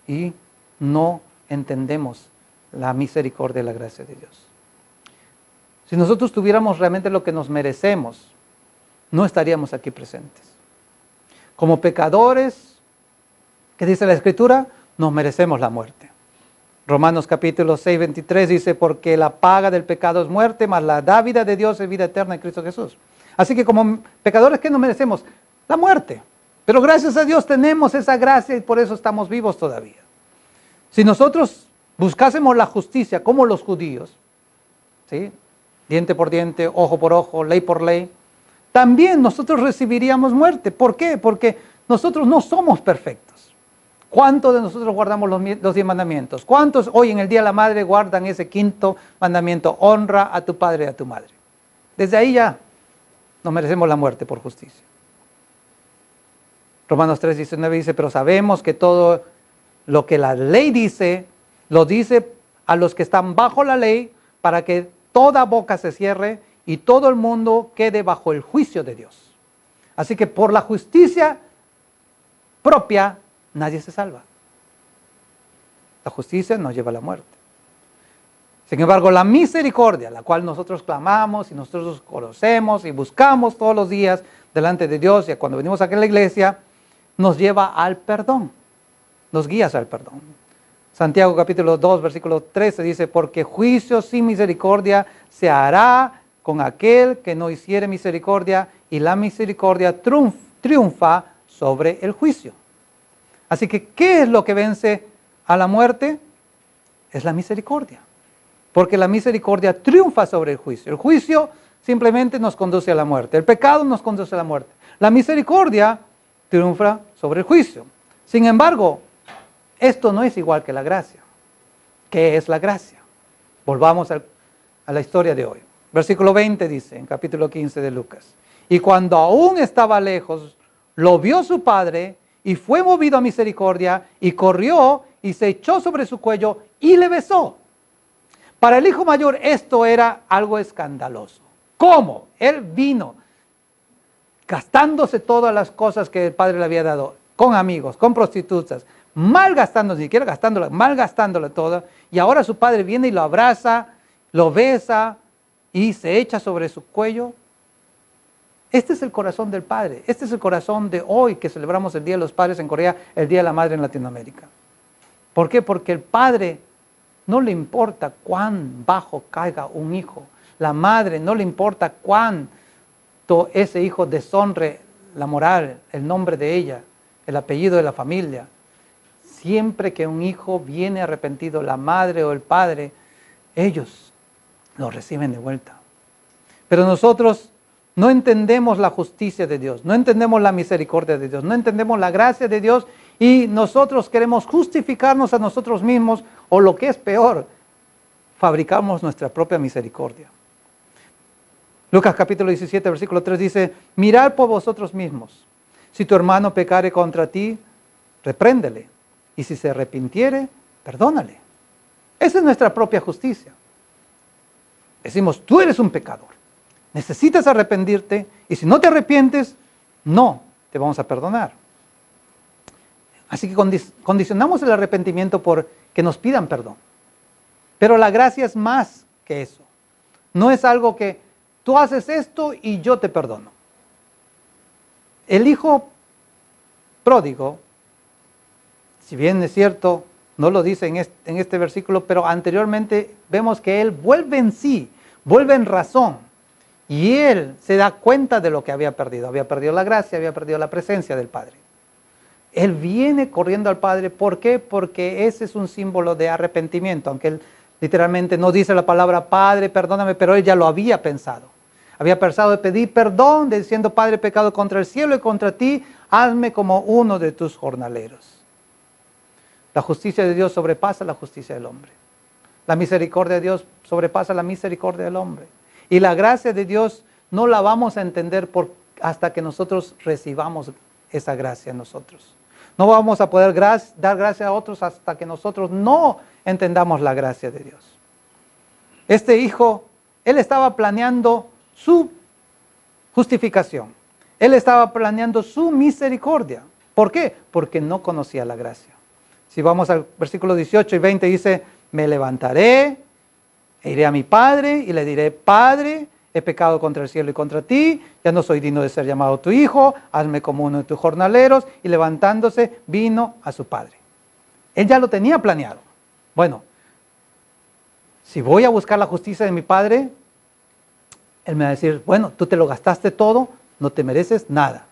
y no entendemos la misericordia y la gracia de Dios. Si nosotros tuviéramos realmente lo que nos merecemos, no estaríamos aquí presentes. Como pecadores, ¿qué dice la Escritura? Nos merecemos la muerte. Romanos capítulo 6, 23 dice, porque la paga del pecado es muerte, mas la dávida de Dios es vida eterna en Cristo Jesús. Así que como pecadores, ¿qué nos merecemos? La muerte. Pero gracias a Dios tenemos esa gracia y por eso estamos vivos todavía. Si nosotros buscásemos la justicia como los judíos, ¿sí? Diente por diente, ojo por ojo, ley por ley, también nosotros recibiríamos muerte. ¿Por qué? Porque nosotros no somos perfectos. ¿Cuántos de nosotros guardamos los 10 mandamientos? ¿Cuántos hoy en el Día de la Madre guardan ese 5º mandamiento? Honra a tu padre y a tu madre. Desde ahí ya nos merecemos la muerte por justicia. Romanos 3:19 dice, pero sabemos que todo lo que la ley dice, lo dice a los que están bajo la ley, para que toda boca se cierre y todo el mundo quede bajo el juicio de Dios. Así que por la justicia propia, nadie se salva. La justicia nos lleva a la muerte. Sin embargo, la misericordia, la cual nosotros clamamos y nosotros conocemos y buscamos todos los días delante de Dios, y cuando venimos aquí a la iglesia, nos lleva al perdón, nos guía al perdón. Santiago capítulo 2, versículo 13 dice, porque juicio sin misericordia se hará con aquel que no hiciere misericordia, y la misericordia triunfa sobre el juicio. Así que, ¿qué es lo que vence a la muerte? Es la misericordia. Porque la misericordia triunfa sobre el juicio. El juicio simplemente nos conduce a la muerte. El pecado nos conduce a la muerte. La misericordia triunfa sobre el juicio. Sin embargo, esto no es igual que la gracia. ¿Qué es la gracia? Volvamos a la historia de hoy. Versículo 20 dice, en capítulo 15 de Lucas. Y cuando aún estaba lejos, lo vio su padre y fue movido a misericordia y corrió y se echó sobre su cuello y le besó. Para el hijo mayor esto era algo escandaloso. ¿Cómo? Él vino gastándose todas las cosas que el padre le había dado, con amigos, con prostitutas, malgastando, ni siquiera gastándola, malgastándola toda, y ahora su padre viene y lo abraza, lo besa y se echa sobre su cuello. Este es el corazón del padre, este es el corazón de hoy que celebramos el Día de los Padres en Corea, el Día de la Madre en Latinoamérica. ¿Por qué? Porque el padre no le importa cuán bajo caiga un hijo, la madre no le importa cuánto ese hijo deshonre la moral, el nombre de ella, el apellido de la familia. Siempre que un hijo viene arrepentido, la madre o el padre, ellos lo reciben de vuelta. Pero nosotros no entendemos la justicia de Dios, no entendemos la misericordia de Dios, no entendemos la gracia de Dios y nosotros queremos justificarnos a nosotros mismos o lo que es peor, fabricamos nuestra propia misericordia. Lucas capítulo 17, versículo 3 dice, mirad por vosotros mismos, si tu hermano pecare contra ti, repréndele, y si se arrepintiere, perdónale. Esa es nuestra propia justicia. Decimos, tú eres un pecador, necesitas arrepentirte, y si no te arrepientes, no te vamos a perdonar. Así que condicionamos el arrepentimiento por que nos pidan perdón. Pero la gracia es más que eso. No es algo que tú haces esto y yo te perdono. El hijo pródigo, si bien es cierto, no lo dice en este versículo, pero anteriormente vemos que él vuelve en sí, vuelve en razón. Y él se da cuenta de lo que había perdido. Había perdido la gracia, había perdido la presencia del Padre. Él viene corriendo al Padre. ¿Por qué? Porque ese es un símbolo de arrepentimiento. Aunque él literalmente no dice la palabra Padre, perdóname, pero él ya lo había pensado. Había pensado de pedir perdón, diciendo, Padre, he pecado contra el cielo y contra ti, hazme como uno de tus jornaleros. La justicia de Dios sobrepasa la justicia del hombre. La misericordia de Dios sobrepasa la misericordia del hombre. Y la gracia de Dios no la vamos a entender hasta que nosotros recibamos esa gracia en nosotros. No vamos a poder dar gracia a otros hasta que nosotros no entendamos la gracia de Dios. Este hijo, él estaba planeando su justificación. Él estaba planeando su misericordia. ¿Por qué? Porque no conocía la gracia. Si vamos al versículo 18 y 20 dice, me levantaré, e iré a mi padre y le diré, Padre, he pecado contra el cielo y contra ti, ya no soy digno de ser llamado tu hijo, hazme como uno de tus jornaleros, y levantándose vino a su padre. Él ya lo tenía planeado. Bueno, si voy a buscar la justicia de mi padre, él me va a decir, bueno, tú te lo gastaste todo, no te mereces nada.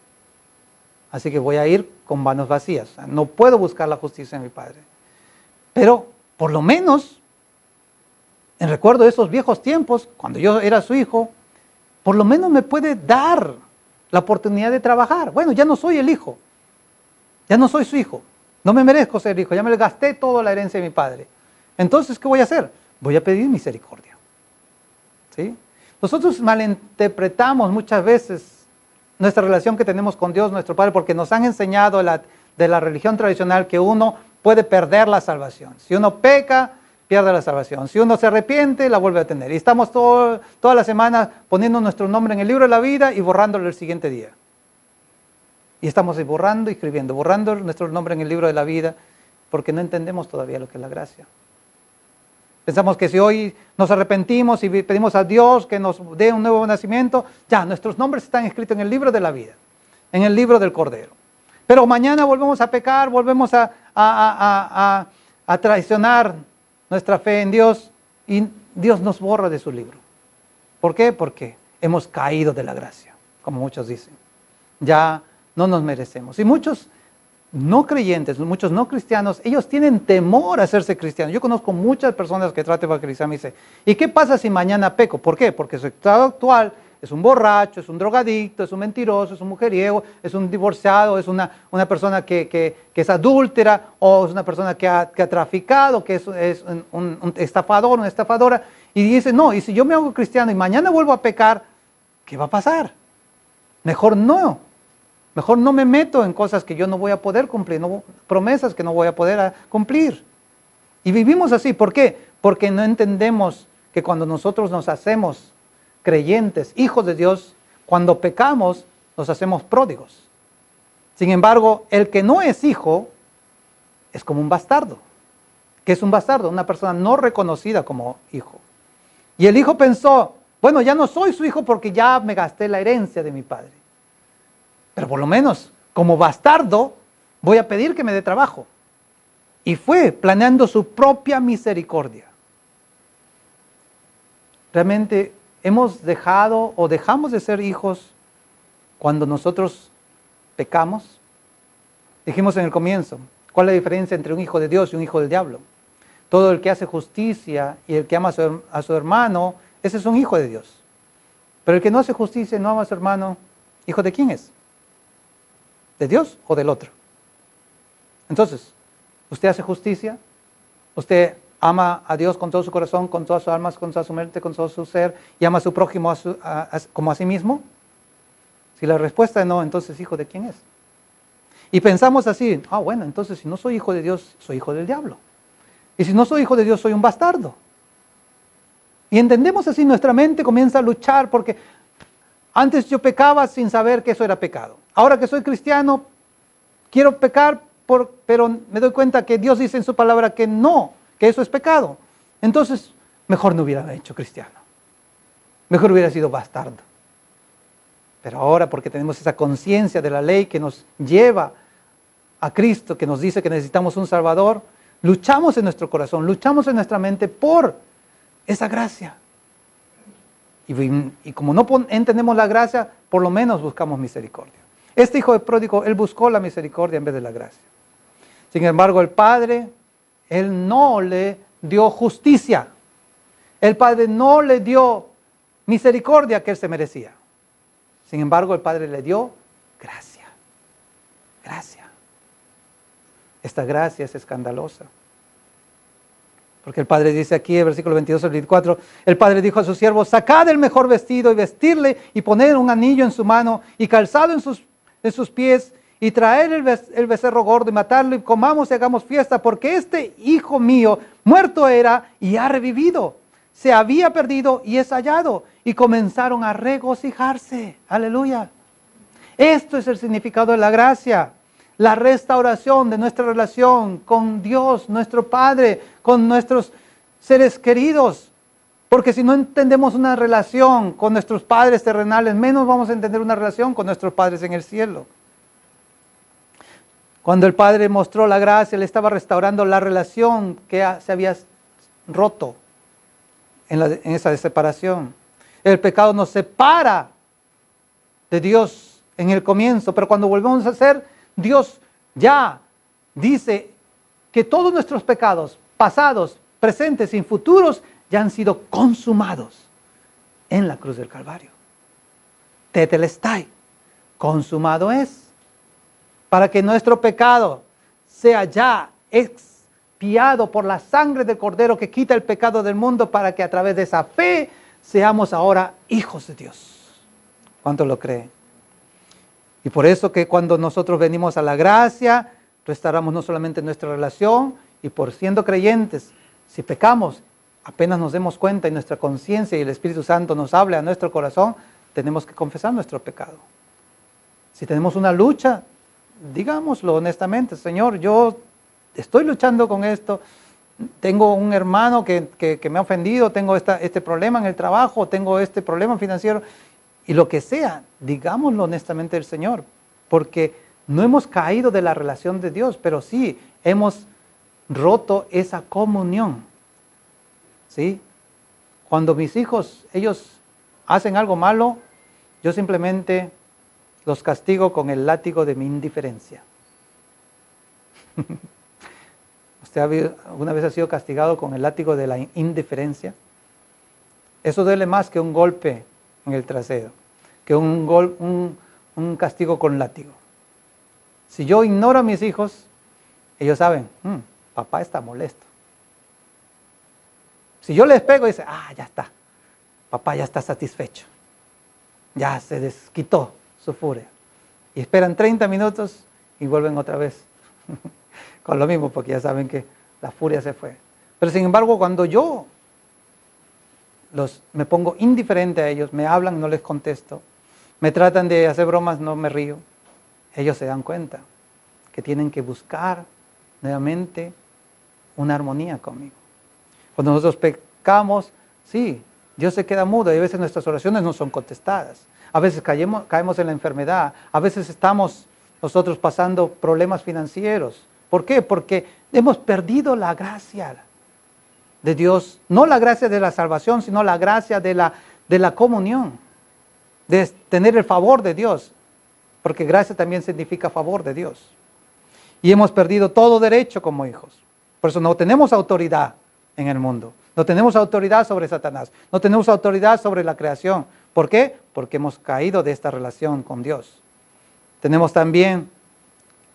Así que voy a ir con manos vacías. O sea, no puedo buscar la justicia de mi padre. Pero, por lo menos, en recuerdo de esos viejos tiempos, cuando yo era su hijo, por lo menos me puede dar la oportunidad de trabajar. Bueno, ya no soy el hijo, ya no soy su hijo, no me merezco ser hijo, ya me gasté toda la herencia de mi padre. Entonces, ¿qué voy a hacer? Voy a pedir misericordia. ¿Sí? Nosotros malinterpretamos muchas veces nuestra relación que tenemos con Dios, nuestro Padre, porque nos han enseñado de la religión tradicional que uno puede perder la salvación. Si uno peca, pierde la salvación. Si uno se arrepiente, la vuelve a tener. Y estamos toda la semana poniendo nuestro nombre en el libro de la vida y borrándolo el siguiente día. Y estamos borrando y escribiendo, borrando nuestro nombre en el libro de la vida, porque no entendemos todavía lo que es la gracia. Pensamos que si hoy nos arrepentimos y pedimos a Dios que nos dé un nuevo nacimiento, ya, nuestros nombres están escritos en el libro de la vida, en el libro del Cordero. Pero mañana volvemos a pecar, volvemos a traicionar nuestra fe en Dios y Dios nos borra de su libro. ¿Por qué? Porque hemos caído de la gracia, como muchos dicen. Ya no nos merecemos. Y muchos no creyentes, muchos no cristianos, ellos tienen temor a hacerse cristianos. Yo conozco muchas personas que tratan de evangelizar y me dicen, ¿y qué pasa si mañana peco? ¿Por qué? Porque su estado actual es un borracho, es un drogadicto, es un mentiroso, es un mujeriego, es un divorciado, es una persona que es adúltera, o es una persona que ha traficado, que es un estafador, una estafadora. Y dice, no, y si yo me hago cristiano y mañana vuelvo a pecar, ¿qué va a pasar? Mejor no me meto en cosas que yo no voy a poder cumplir, promesas que no voy a poder cumplir. Y vivimos así, ¿por qué? Porque no entendemos que cuando nosotros nos hacemos creyentes, hijos de Dios, cuando pecamos, nos hacemos pródigos. Sin embargo, el que no es hijo, es como un bastardo. ¿Qué es un bastardo? Una persona no reconocida como hijo. Y el hijo pensó, bueno, ya no soy su hijo porque ya me gasté la herencia de mi padre. Pero por lo menos, como bastardo, voy a pedir que me dé trabajo. Y fue planeando su propia misericordia. Realmente hemos dejado o dejamos de ser hijos cuando nosotros pecamos. Dijimos en el comienzo, ¿cuál es la diferencia entre un hijo de Dios y un hijo del diablo? Todo el que hace justicia y el que ama a su hermano, ese es un hijo de Dios. Pero el que no hace justicia y no ama a su hermano, ¿hijo de quién es? ¿De Dios o del otro? Entonces, ¿usted hace justicia? ¿Usted ama a Dios con todo su corazón, con todas sus almas, con toda su mente, con todo su ser, y ama a su prójimo como a sí mismo? Si la respuesta es no, entonces ¿hijo de quién es? Y pensamos así, bueno, entonces si no soy hijo de Dios, soy hijo del diablo. Y si no soy hijo de Dios, soy un bastardo. Y entendemos así, nuestra mente comienza a luchar porque antes yo pecaba sin saber que eso era pecado. Ahora que soy cristiano, quiero pecar, pero me doy cuenta que Dios dice en su palabra que no, que eso es pecado. Entonces, mejor no hubiera hecho cristiano. Mejor hubiera sido bastardo. Pero ahora, porque tenemos esa conciencia de la ley que nos lleva a Cristo, que nos dice que necesitamos un Salvador, luchamos en nuestro corazón, luchamos en nuestra mente por esa gracia. Y como no entendemos la gracia, por lo menos buscamos misericordia. Este hijo de pródigo, él buscó la misericordia en vez de la gracia. Sin embargo, el padre, él no le dio justicia. El padre no le dio misericordia que él se merecía. Sin embargo, el padre le dio gracia. Gracia. Esta gracia es escandalosa. Porque el padre dice aquí, el versículo 22 al 24, el padre dijo a sus siervos, sacad el mejor vestido y vestirle y poner un anillo en su mano y calzado en sus pies y traer el becerro gordo y matarlo y comamos y hagamos fiesta porque este hijo mío muerto era y ha revivido. Se había perdido y es hallado. Y comenzaron a regocijarse. Aleluya. Esto es el significado de la gracia. La restauración de nuestra relación con Dios, nuestro Padre, con nuestros seres queridos. Porque si no entendemos una relación con nuestros padres terrenales, menos vamos a entender una relación con nuestros padres en el cielo. Cuando el Padre mostró la gracia, le estaba restaurando la relación que se había roto en esa separación. El pecado nos separa de Dios en el comienzo, pero cuando volvemos a ser, Dios ya dice que todos nuestros pecados, pasados, presentes y futuros, ya han sido consumados en la cruz del Calvario. Tetelestai, consumado es. Para que nuestro pecado sea ya expiado por la sangre del Cordero que quita el pecado del mundo, para que a través de esa fe seamos ahora hijos de Dios. ¿Cuánto lo creen? Y por eso que cuando nosotros venimos a la gracia, restauramos no solamente nuestra relación, y por siendo creyentes, si pecamos, apenas nos demos cuenta y nuestra conciencia y el Espíritu Santo nos hable a nuestro corazón, tenemos que confesar nuestro pecado. Si tenemos una lucha, digámoslo honestamente, Señor, yo estoy luchando con esto, tengo un hermano que me ha ofendido, tengo este problema en el trabajo, tengo este problema financiero, y lo que sea, digámoslo honestamente al Señor, porque no hemos caído de la relación de Dios, pero sí hemos roto esa comunión. ¿Sí? Cuando mis hijos, ellos hacen algo malo, yo simplemente los castigo con el látigo de mi indiferencia. ¿Usted alguna vez ha sido castigado con el látigo de la indiferencia? Eso duele más que un golpe en el trasero, que un castigo con látigo. Si yo ignoro a mis hijos, ellos saben, papá está molesto. Si yo les pego, dicen, ya está, papá ya está satisfecho. Ya se desquitó su furia. Y esperan 30 minutos y vuelven otra vez con lo mismo, porque ya saben que la furia se fue. Pero sin embargo, cuando yo me pongo indiferente a ellos, me hablan, no les contesto, me tratan de hacer bromas, no me río, ellos se dan cuenta que tienen que buscar nuevamente una armonía conmigo. Cuando nosotros pecamos, sí, Dios se queda mudo y a veces nuestras oraciones no son contestadas. A veces caemos en la enfermedad, a veces estamos nosotros pasando problemas financieros. ¿Por qué? Porque hemos perdido la gracia de Dios, no la gracia de la salvación, sino la gracia de la comunión, de tener el favor de Dios, porque gracia también significa favor de Dios. Y hemos perdido todo derecho como hijos. Por eso no tenemos autoridad en el mundo, no tenemos autoridad sobre Satanás, no tenemos autoridad sobre la creación. ¿Por qué? Porque hemos caído de esta relación con Dios. Tenemos también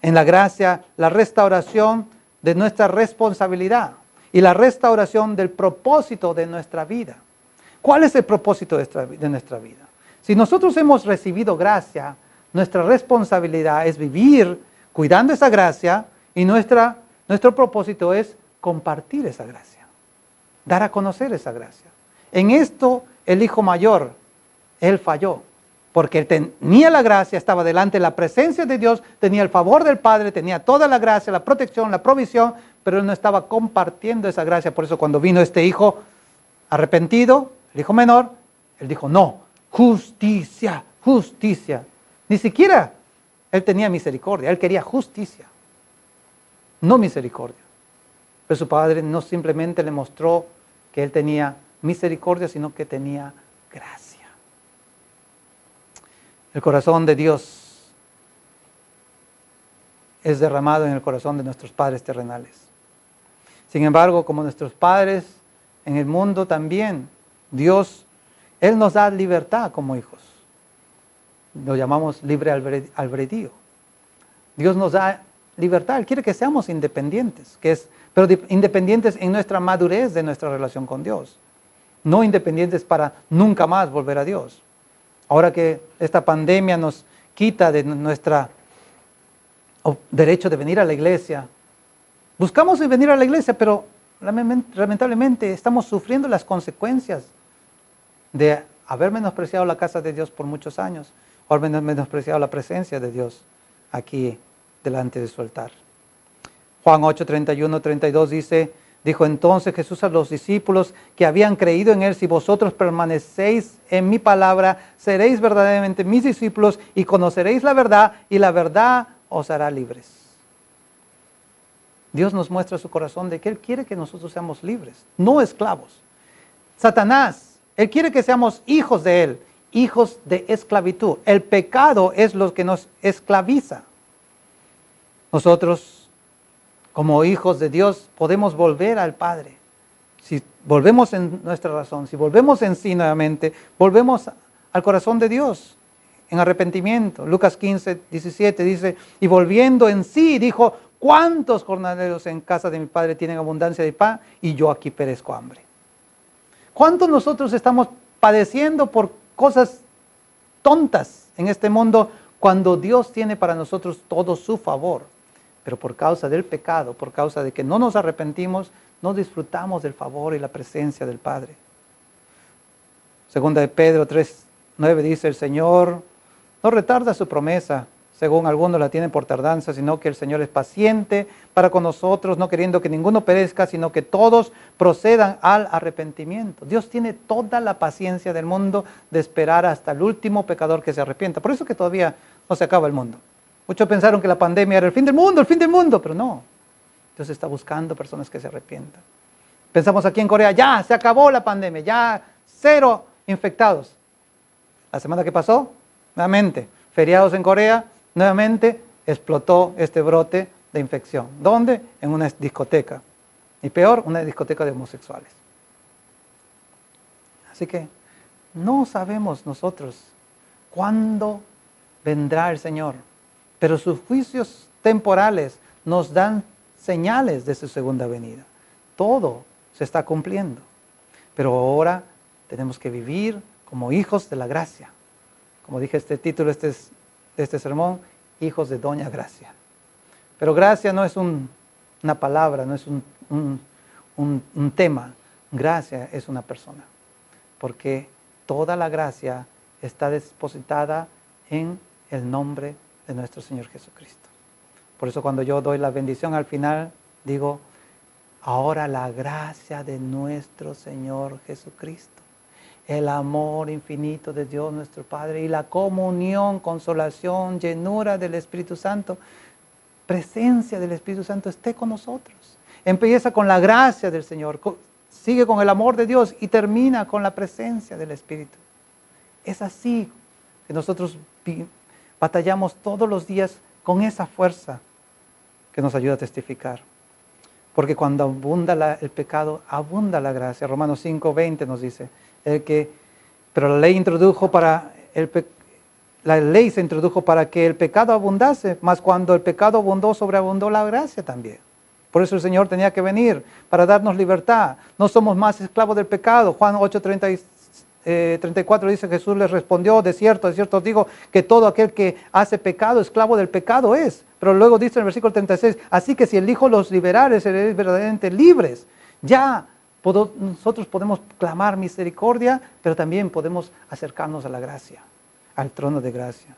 en la gracia la restauración de nuestra responsabilidad y la restauración del propósito de nuestra vida. ¿Cuál es el propósito de nuestra vida? Si nosotros hemos recibido gracia, nuestra responsabilidad es vivir cuidando esa gracia y nuestro propósito es compartir esa gracia, dar a conocer esa gracia. En esto el hijo mayor, él falló, porque él tenía la gracia, estaba delante de la presencia de Dios, tenía el favor del Padre, tenía toda la gracia, la protección, la provisión, pero él no estaba compartiendo esa gracia. Por eso cuando vino este hijo arrepentido, el hijo menor, él dijo, no, justicia, justicia. Ni siquiera él tenía misericordia, él quería justicia, no misericordia. Pero su padre no simplemente le mostró que él tenía misericordia, sino que tenía gracia. El corazón de Dios es derramado en el corazón de nuestros padres terrenales. Sin embargo, como nuestros padres en el mundo también, Dios, Él nos da libertad como hijos. Lo llamamos libre albedrío. Dios nos da libertad, Él quiere que seamos independientes, pero independientes en nuestra madurez de nuestra relación con Dios. No independientes para nunca más volver a Dios. Ahora que esta pandemia nos quita de nuestro derecho de venir a la iglesia, buscamos venir a la iglesia, pero lamentablemente estamos sufriendo las consecuencias de haber menospreciado la casa de Dios por muchos años, o haber menospreciado la presencia de Dios aquí delante de su altar. Juan 8, 31, 32 dijo entonces Jesús a los discípulos que habían creído en Él, si vosotros permanecéis en mi palabra, seréis verdaderamente mis discípulos y conoceréis la verdad y la verdad os hará libres. Dios nos muestra su corazón de que Él quiere que nosotros seamos libres, no esclavos. Satanás, Él quiere que seamos hijos de Él, hijos de esclavitud. El pecado es lo que nos esclaviza. Nosotros, como hijos de Dios, podemos volver al Padre. Si volvemos en nuestra razón, si volvemos en sí nuevamente, volvemos al corazón de Dios en arrepentimiento. Lucas 15, 17 dice, y volviendo en sí, dijo, ¿cuántos jornaleros en casa de mi Padre tienen abundancia de pan y yo aquí perezco hambre? ¿Cuántos nosotros estamos padeciendo por cosas tontas en este mundo cuando Dios tiene para nosotros todo su favor? Pero por causa del pecado, por causa de que no nos arrepentimos, no disfrutamos del favor y la presencia del Padre. Segunda de Pedro 3:9 dice, el Señor no retarda su promesa, según algunos la tienen por tardanza, sino que el Señor es paciente para con nosotros, no queriendo que ninguno perezca, sino que todos procedan al arrepentimiento. Dios tiene toda la paciencia del mundo de esperar hasta el último pecador que se arrepienta. Por eso que todavía no se acaba el mundo. Muchos pensaron que la pandemia era el fin del mundo, pero no. Dios está buscando personas que se arrepientan. Pensamos aquí en Corea, ya se acabó la pandemia, ya 0 infectados. La semana que pasó, nuevamente, feriados en Corea, nuevamente explotó este brote de infección. ¿Dónde? En una discoteca. Y peor, una discoteca de homosexuales. Así que no sabemos nosotros cuándo vendrá el Señor, pero sus juicios temporales nos dan señales de su segunda venida. Todo se está cumpliendo. Pero ahora tenemos que vivir como hijos de la gracia. Como dije, este título de este sermón, hijos de Doña Gracia. Pero gracia no es una palabra, no es un tema. Gracia es una persona. Porque toda la gracia está depositada en el nombre de nuestro Señor Jesucristo. Por eso cuando yo doy la bendición al final, digo, ahora la gracia de nuestro Señor Jesucristo, el amor infinito de Dios nuestro Padre y la comunión, consolación, llenura del Espíritu Santo, presencia del Espíritu Santo esté con nosotros. Empieza con la gracia del Señor, sigue con el amor de Dios y termina con la presencia del Espíritu. Es así que nosotros batallamos todos los días con esa fuerza que nos ayuda a testificar. Porque cuando abunda el pecado, abunda la gracia. Romanos 5:20 nos dice, pero la ley se introdujo para que el pecado abundase, mas cuando el pecado abundó, sobreabundó la gracia también. Por eso el Señor tenía que venir, para darnos libertad. No somos más esclavos del pecado. Juan 8:34 dice, Jesús les respondió, de cierto os digo, que todo aquel que hace pecado, esclavo del pecado es. Pero luego dice en el versículo 36, así que si el Hijo los liberare, seréis verdaderamente libres. Ya nosotros podemos clamar misericordia, pero también podemos acercarnos a la gracia, al trono de gracia.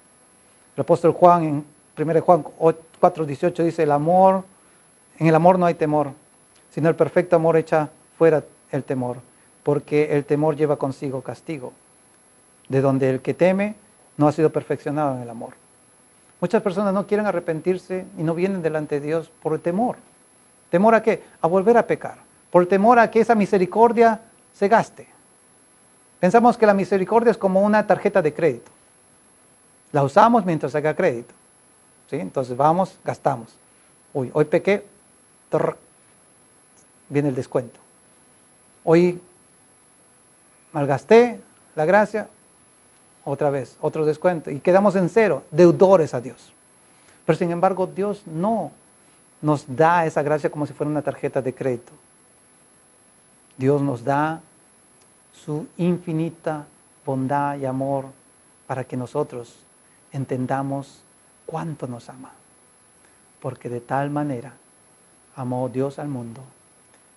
El apóstol Juan, en 1 Juan 4:18 dice, en el amor no hay temor, sino el perfecto amor echa fuera el temor, porque el temor lleva consigo castigo, de donde el que teme no ha sido perfeccionado en el amor. Muchas personas no quieren arrepentirse y no vienen delante de Dios por el temor. ¿Temor a qué? A volver a pecar. Por el temor a que esa misericordia se gaste. Pensamos que la misericordia es como una tarjeta de crédito. La usamos mientras haga crédito. ¿Sí? Entonces vamos, gastamos. Hoy pequé, viene el descuento. Hoy malgasté la gracia, otra vez, otro descuento. Y quedamos en cero, deudores a Dios. Pero sin embargo, Dios no nos da esa gracia como si fuera una tarjeta de crédito. Dios nos da su infinita bondad y amor para que nosotros entendamos cuánto nos ama. Porque de tal manera amó Dios al mundo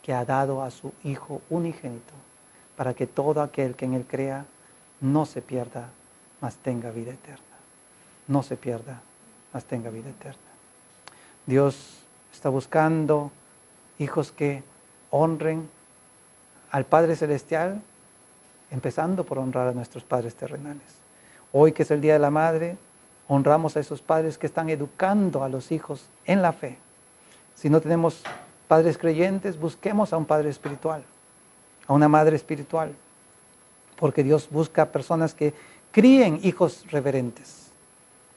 que ha dado a su Hijo unigénito para que todo aquel que en Él crea no se pierda, mas tenga vida eterna. No se pierda, mas tenga vida eterna. Dios está buscando hijos que honren al Padre Celestial, empezando por honrar a nuestros padres terrenales. Hoy que es el Día de la Madre, honramos a esos padres que están educando a los hijos en la fe. Si no tenemos padres creyentes, busquemos a un padre espiritual, a una madre espiritual, porque Dios busca personas que críen hijos reverentes,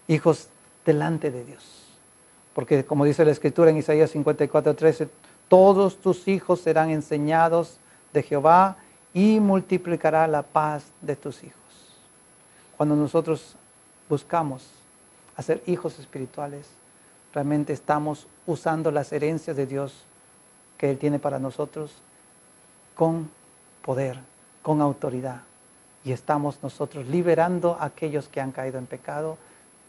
hijos delante de Dios. Porque como dice la Escritura en Isaías 54:13, todos tus hijos serán enseñados de Jehová y multiplicará la paz de tus hijos. Cuando nosotros buscamos hacer hijos espirituales, realmente estamos usando las herencias de Dios que Él tiene para nosotros con poder, con autoridad. Y estamos nosotros liberando a aquellos que han caído en pecado,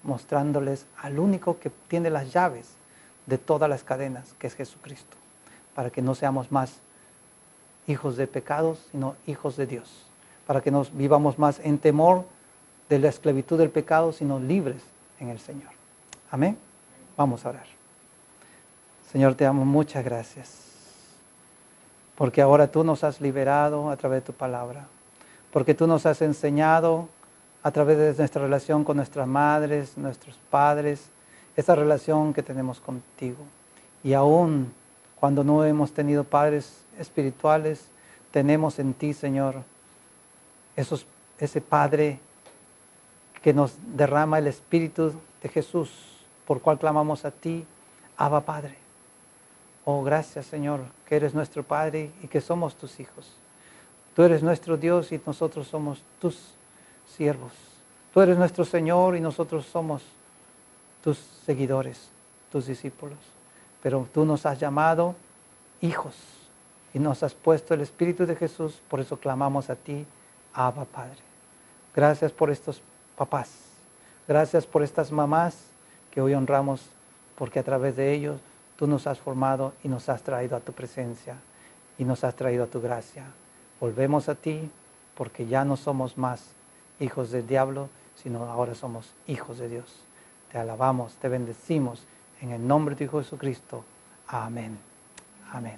mostrándoles al único que tiene las llaves de todas las cadenas, que es Jesucristo, para que no seamos más hijos de pecados, sino hijos de Dios, para que nos vivamos más en temor de la esclavitud del pecado, sino libres en el Señor. Amén. Vamos a orar. Señor, te damos muchas gracias, porque ahora tú nos has liberado a través de tu palabra, porque tú nos has enseñado a través de nuestra relación con nuestras madres, nuestros padres, esa relación que tenemos contigo. Y aún cuando no hemos tenido padres espirituales, tenemos en ti, Señor, ese Padre que nos derrama el Espíritu de Jesús, por cual clamamos a ti, Abba Padre. Oh, gracias, Señor, que eres nuestro Padre y que somos tus hijos. Tú eres nuestro Dios y nosotros somos tus siervos. Tú eres nuestro Señor y nosotros somos tus seguidores, tus discípulos. Pero tú nos has llamado hijos y nos has puesto el Espíritu de Jesús, por eso clamamos a ti, Abba Padre. Gracias por estos papás, gracias por estas mamás que hoy honramos, porque a través de ellos tú nos has formado y nos has traído a tu presencia y nos has traído a tu gracia. Volvemos a ti porque ya no somos más hijos del diablo, sino ahora somos hijos de Dios. Te alabamos, te bendecimos en el nombre de tu Hijo Jesucristo. Amén. Amén.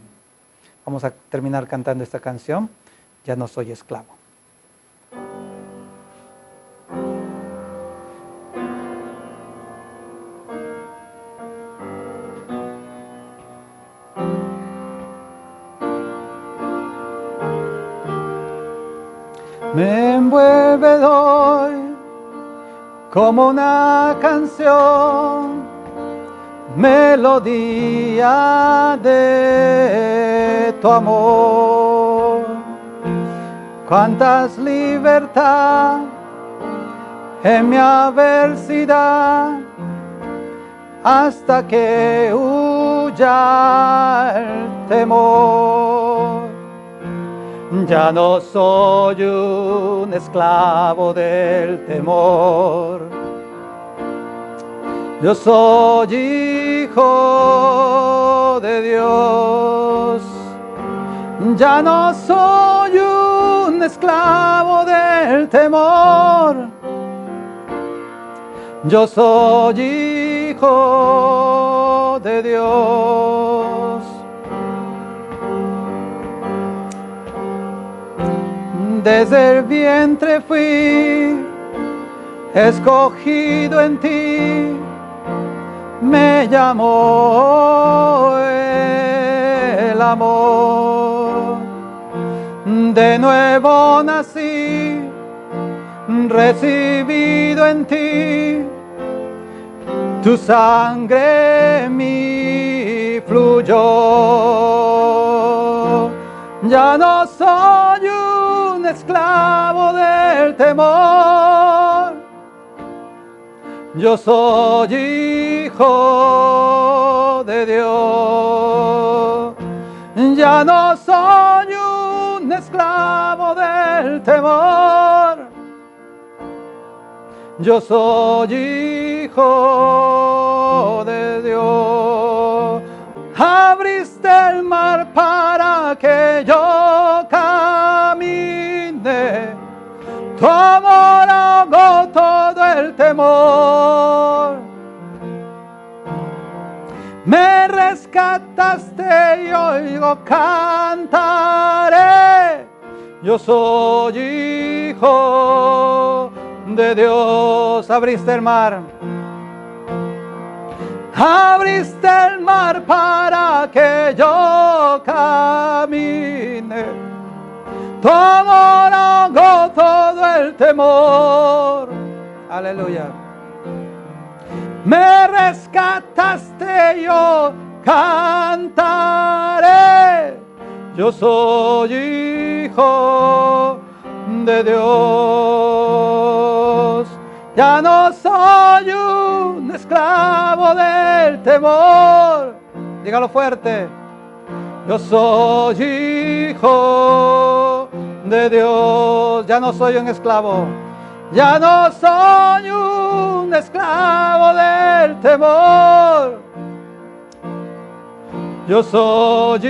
Vamos a terminar cantando esta canción. Ya no soy esclavo. Me envuelve hoy como una canción, melodía de tu amor. Cuántas libertad en mi adversidad, hasta que huya el temor. Ya no soy un esclavo del temor. Yo soy hijo de Dios. Ya no soy un esclavo del temor. Yo soy hijo de Dios. Desde el vientre fui escogido en ti, me llamó el amor. De nuevo nací, recibido en ti, tu sangre en mí fluyó. Ya no soy un esclavo del temor. Yo soy hijo de Dios. Ya no soy un esclavo del temor. Yo soy hijo de Dios. Abriste el mar para que yo camine. Tu amor ahogó todo el temor. Me rescataste y oigo cantaré. Yo soy hijo de Dios. Abriste el mar. Abriste el mar para que yo camine. Tu amor ahogó todo el temor. Aleluya. Me rescataste, yo cantaré. Yo soy hijo de Dios. Ya no soy un esclavo del temor. Dígalo fuerte. Yo soy hijo de Dios. Ya no soy un esclavo. Ya no soy un esclavo del temor. Yo soy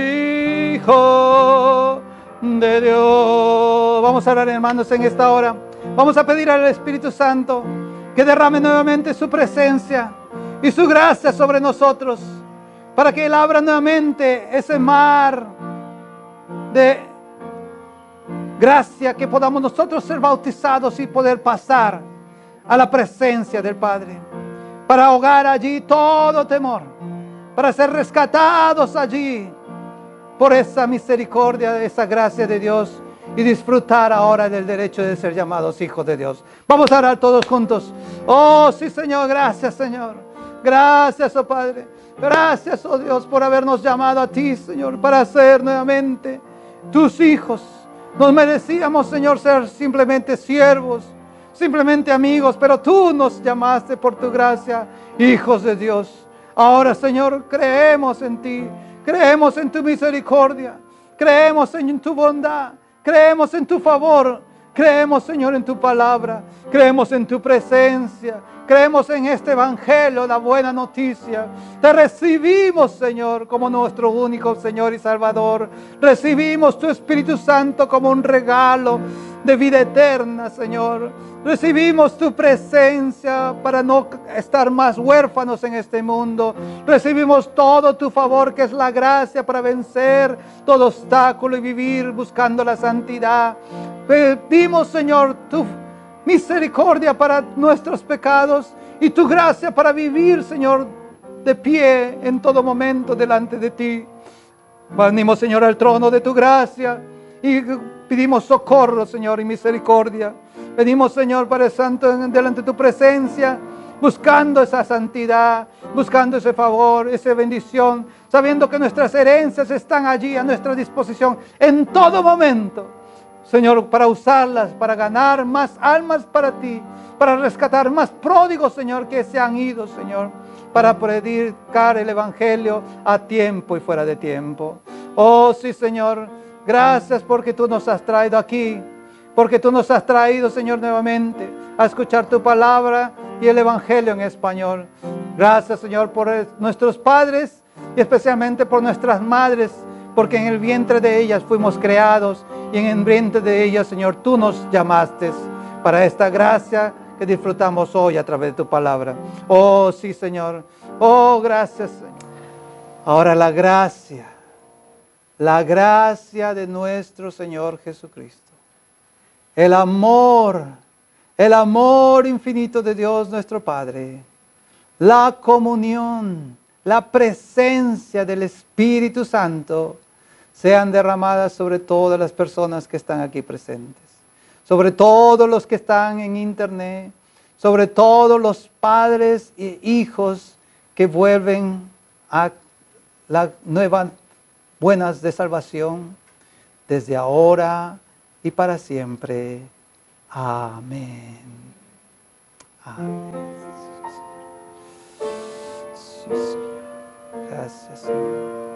hijo de Dios. Vamos a orar, hermanos, en esta hora. Vamos a pedir al Espíritu Santo que derrame nuevamente su presencia y su gracia sobre nosotros, para que Él abra nuevamente ese mar de gracia, que podamos nosotros ser bautizados y poder pasar a la presencia del Padre, para ahogar allí todo temor, para ser rescatados allí por esa misericordia, esa gracia de Dios, y disfrutar ahora del derecho de ser llamados hijos de Dios. Vamos a orar todos juntos. Oh, sí, Señor, gracias, Señor. Gracias, oh Padre. Gracias, oh Dios, por habernos llamado a ti, Señor, para ser nuevamente tus hijos. Nos merecíamos, Señor, ser simplemente siervos, simplemente amigos, pero tú nos llamaste por tu gracia, hijos de Dios. Ahora, Señor, creemos en ti, creemos en tu misericordia, creemos en tu bondad, creemos en tu favor, creemos, Señor, en tu palabra, creemos en tu presencia, creemos en este evangelio, la buena noticia. Te recibimos, Señor, como nuestro único Señor y Salvador. Recibimos tu Espíritu Santo como un regalo de vida eterna, Señor. Recibimos tu presencia para no estar más huérfanos en este mundo. Recibimos todo tu favor, que es la gracia para vencer todo obstáculo y vivir buscando la santidad. Pedimos, Señor, tu misericordia para nuestros pecados y tu gracia para vivir, Señor, de pie en todo momento delante de ti. Venimos, Señor, al trono de tu gracia y pedimos socorro, Señor, y misericordia. Venimos, Señor, Padre Santo, delante de tu presencia, buscando esa santidad, buscando ese favor, esa bendición, sabiendo que nuestras herencias están allí a nuestra disposición en todo momento, Señor, para usarlas, para ganar más almas para ti, para rescatar más pródigos, Señor, que se han ido, Señor, para predicar el evangelio a tiempo y fuera de tiempo. Oh, sí, Señor, gracias porque tú nos has traído aquí, porque tú nos has traído, Señor, nuevamente a escuchar tu palabra y el evangelio en español. Gracias, Señor, por nuestros padres y especialmente por nuestras madres, porque en el vientre de ellas fuimos creados y en el vientre de ellas, Señor, tú nos llamaste para esta gracia que disfrutamos hoy a través de tu palabra. Oh, sí, Señor. Oh, gracias, Señor. Ahora la gracia de nuestro Señor Jesucristo, el amor infinito de Dios nuestro Padre, la comunión, la presencia del Espíritu Santo sean derramadas sobre todas las personas que están aquí presentes, sobre todos los que están en internet, sobre todos los padres e hijos que vuelven a las nuevas buenas de salvación, desde ahora y para siempre. Amén. Amén. Sí, Señor. Gracias, Señor.